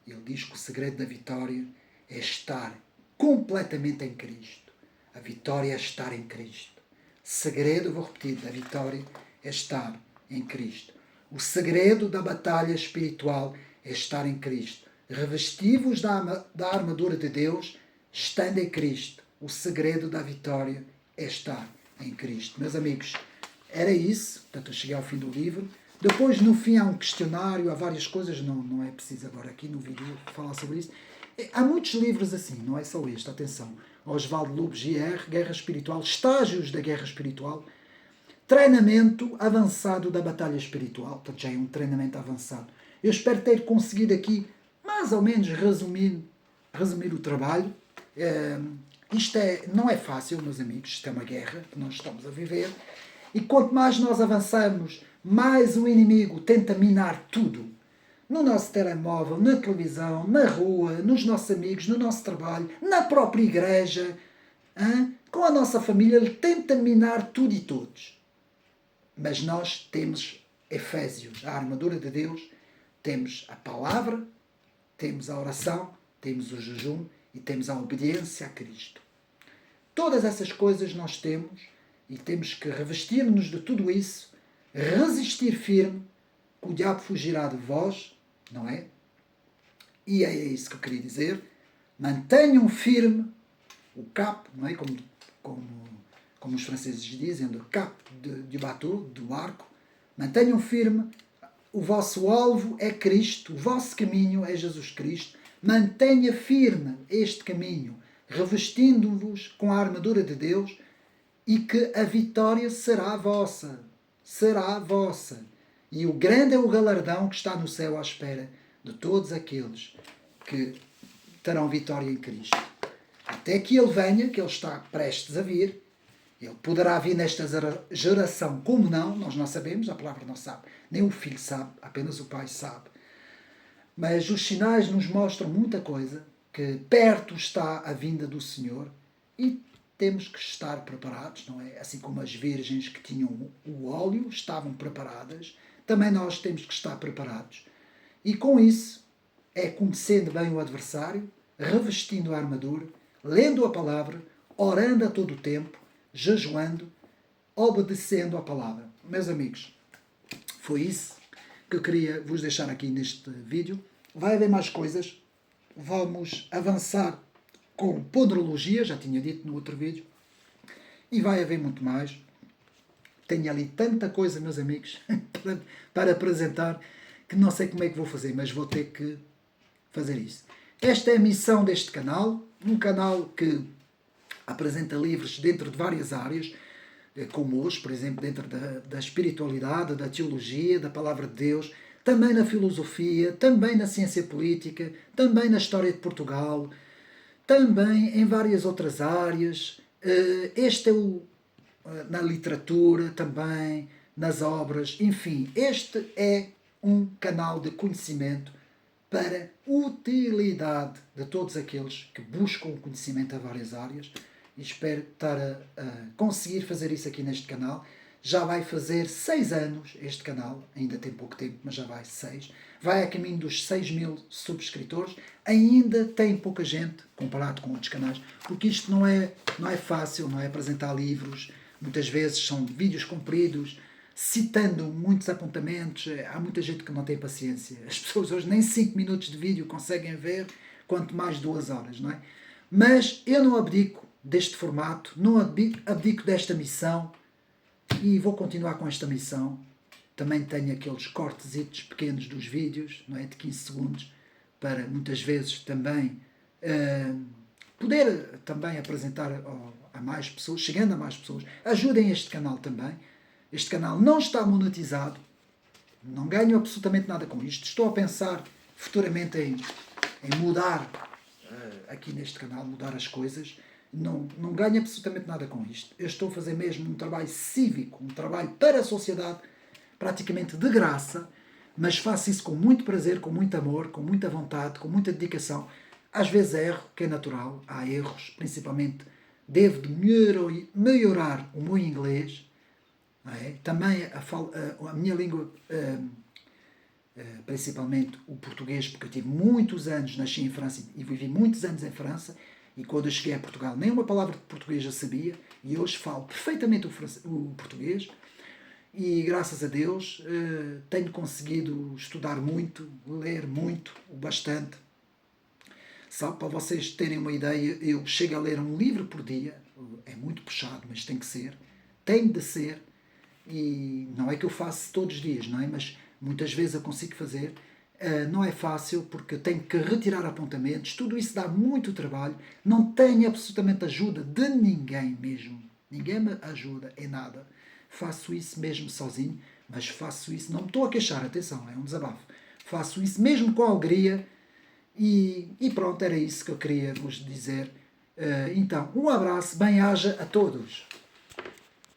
ele diz que o segredo da vitória é estar completamente em Cristo. A vitória é estar em Cristo. Segredo, vou repetir, da vitória é estar em Cristo. O segredo da batalha espiritual é estar em Cristo. Revesti-vos da armadura de Deus, estando em Cristo. O segredo da vitória é estar em Cristo. Meus amigos, era isso. Portanto, eu cheguei ao fim do livro. Depois, no fim, há um questionário, há várias coisas. Não é preciso agora aqui no vídeo falar sobre isso. Há muitos livros assim, não é só este, atenção. Osvaldo Lobo, JR, Guerra Espiritual, Estágios da Guerra Espiritual, Treinamento Avançado da Batalha Espiritual. Portanto, já é um treinamento avançado. Eu espero ter conseguido aqui, mais ou menos, resumir o trabalho. Isto não é fácil, meus amigos. Isto é uma guerra que nós estamos a viver. E quanto mais nós avançamos, mais o inimigo tenta minar tudo. No nosso telemóvel, na televisão, na rua, nos nossos amigos, no nosso trabalho, na própria igreja, com a nossa família, ele tenta minar tudo e todos. Mas nós temos Efésios, a armadura de Deus, temos a palavra, temos a oração, temos o jejum e temos a obediência a Cristo. Todas essas coisas nós temos e temos que revestir-nos de tudo isso, resistir firme, que o diabo fugirá de vós, não é? E é isso que eu queria dizer. Mantenham firme o cap, não é? Como os franceses dizem, o cap de bateau, do arco. Mantenham firme. O vosso alvo é Cristo, o vosso caminho é Jesus Cristo. Mantenha firme este caminho, revestindo-vos com a armadura de Deus, e que a vitória será vossa. Será vossa. E o grande é o galardão que está no céu à espera de todos aqueles que terão vitória em Cristo. Até que Ele venha, que Ele está prestes a vir. Ele poderá vir nesta geração como não, nós não sabemos, a palavra não sabe. Nem o Filho sabe, apenas o Pai sabe. Mas os sinais nos mostram muita coisa, que perto está a vinda do Senhor e temos que estar preparados, não é? Assim como as virgens que tinham o óleo estavam preparadas, também nós temos que estar preparados. E com isso, é conhecendo bem o adversário, revestindo a armadura, lendo a palavra, orando a todo o tempo, jejuando, obedecendo à palavra. Meus amigos, foi isso que eu queria vos deixar aqui neste vídeo. Vai haver mais coisas. Vamos avançar com podrologia, já tinha dito no outro vídeo. E vai haver muito mais. Tenho ali tanta coisa, meus amigos, para apresentar, que não sei como é que vou fazer, mas vou ter que fazer isso. Esta é a missão deste canal, um canal que apresenta livros dentro de várias áreas, como hoje, por exemplo, dentro da espiritualidade, da teologia, da palavra de Deus, também na filosofia, também na ciência política, também na história de Portugal, também em várias outras áreas. Este é na literatura também, nas obras, enfim, este é um canal de conhecimento para utilidade de todos aqueles que buscam o conhecimento a várias áreas, e espero estar a conseguir fazer isso aqui neste canal. Já vai fazer 6 anos este canal, ainda tem pouco tempo, mas já vai 6. Vai a caminho dos 6.000 subscritores. Ainda tem pouca gente comparado com outros canais, porque isto não é fácil, não é apresentar livros. Muitas vezes são vídeos compridos, citando muitos apontamentos. Há muita gente que não tem paciência. As pessoas hoje nem 5 minutos de vídeo conseguem ver, quanto mais 2 horas, não é? Mas eu não abdico deste formato, não abdico desta missão, e vou continuar com esta missão. Também tenho aqueles cortezitos pequenos dos vídeos, não é? De 15 segundos, para muitas vezes também poder também apresentar a mais pessoas, chegando a mais pessoas. Ajudem este canal também. Este canal não está monetizado, não ganho absolutamente nada com isto. Estou a pensar futuramente em mudar aqui neste canal, mudar as coisas. Não ganho absolutamente nada com isto. Eu estou a fazer mesmo um trabalho cívico, um trabalho para a sociedade, praticamente de graça, mas faço isso com muito prazer, com muito amor, com muita vontade, com muita dedicação. Às vezes erro, que é natural, há erros, principalmente devo de melhorar o meu inglês, não é? Também a minha língua, principalmente o português, porque eu tive muitos anos, nasci em França e vivi muitos anos em França, e quando eu cheguei a Portugal nem uma palavra de português eu sabia, e hoje falo perfeitamente o português, e graças a Deus tenho conseguido estudar muito, ler muito, bastante. Sabe, para vocês terem uma ideia, eu chego a ler um livro por dia, é muito puxado, mas tem que ser, tem de ser, e não é que eu faço todos os dias, não é? Mas muitas vezes eu consigo fazer. Não é fácil porque tenho que retirar apontamentos, tudo isso dá muito trabalho, não tenho absolutamente ajuda de ninguém mesmo, ninguém me ajuda em nada. Faço isso mesmo sozinho, mas faço isso, não me estou a queixar, atenção, é um desabafo. Faço isso mesmo com alegria e pronto, era isso que eu queria vos dizer. Então, um abraço, bem-aja a todos.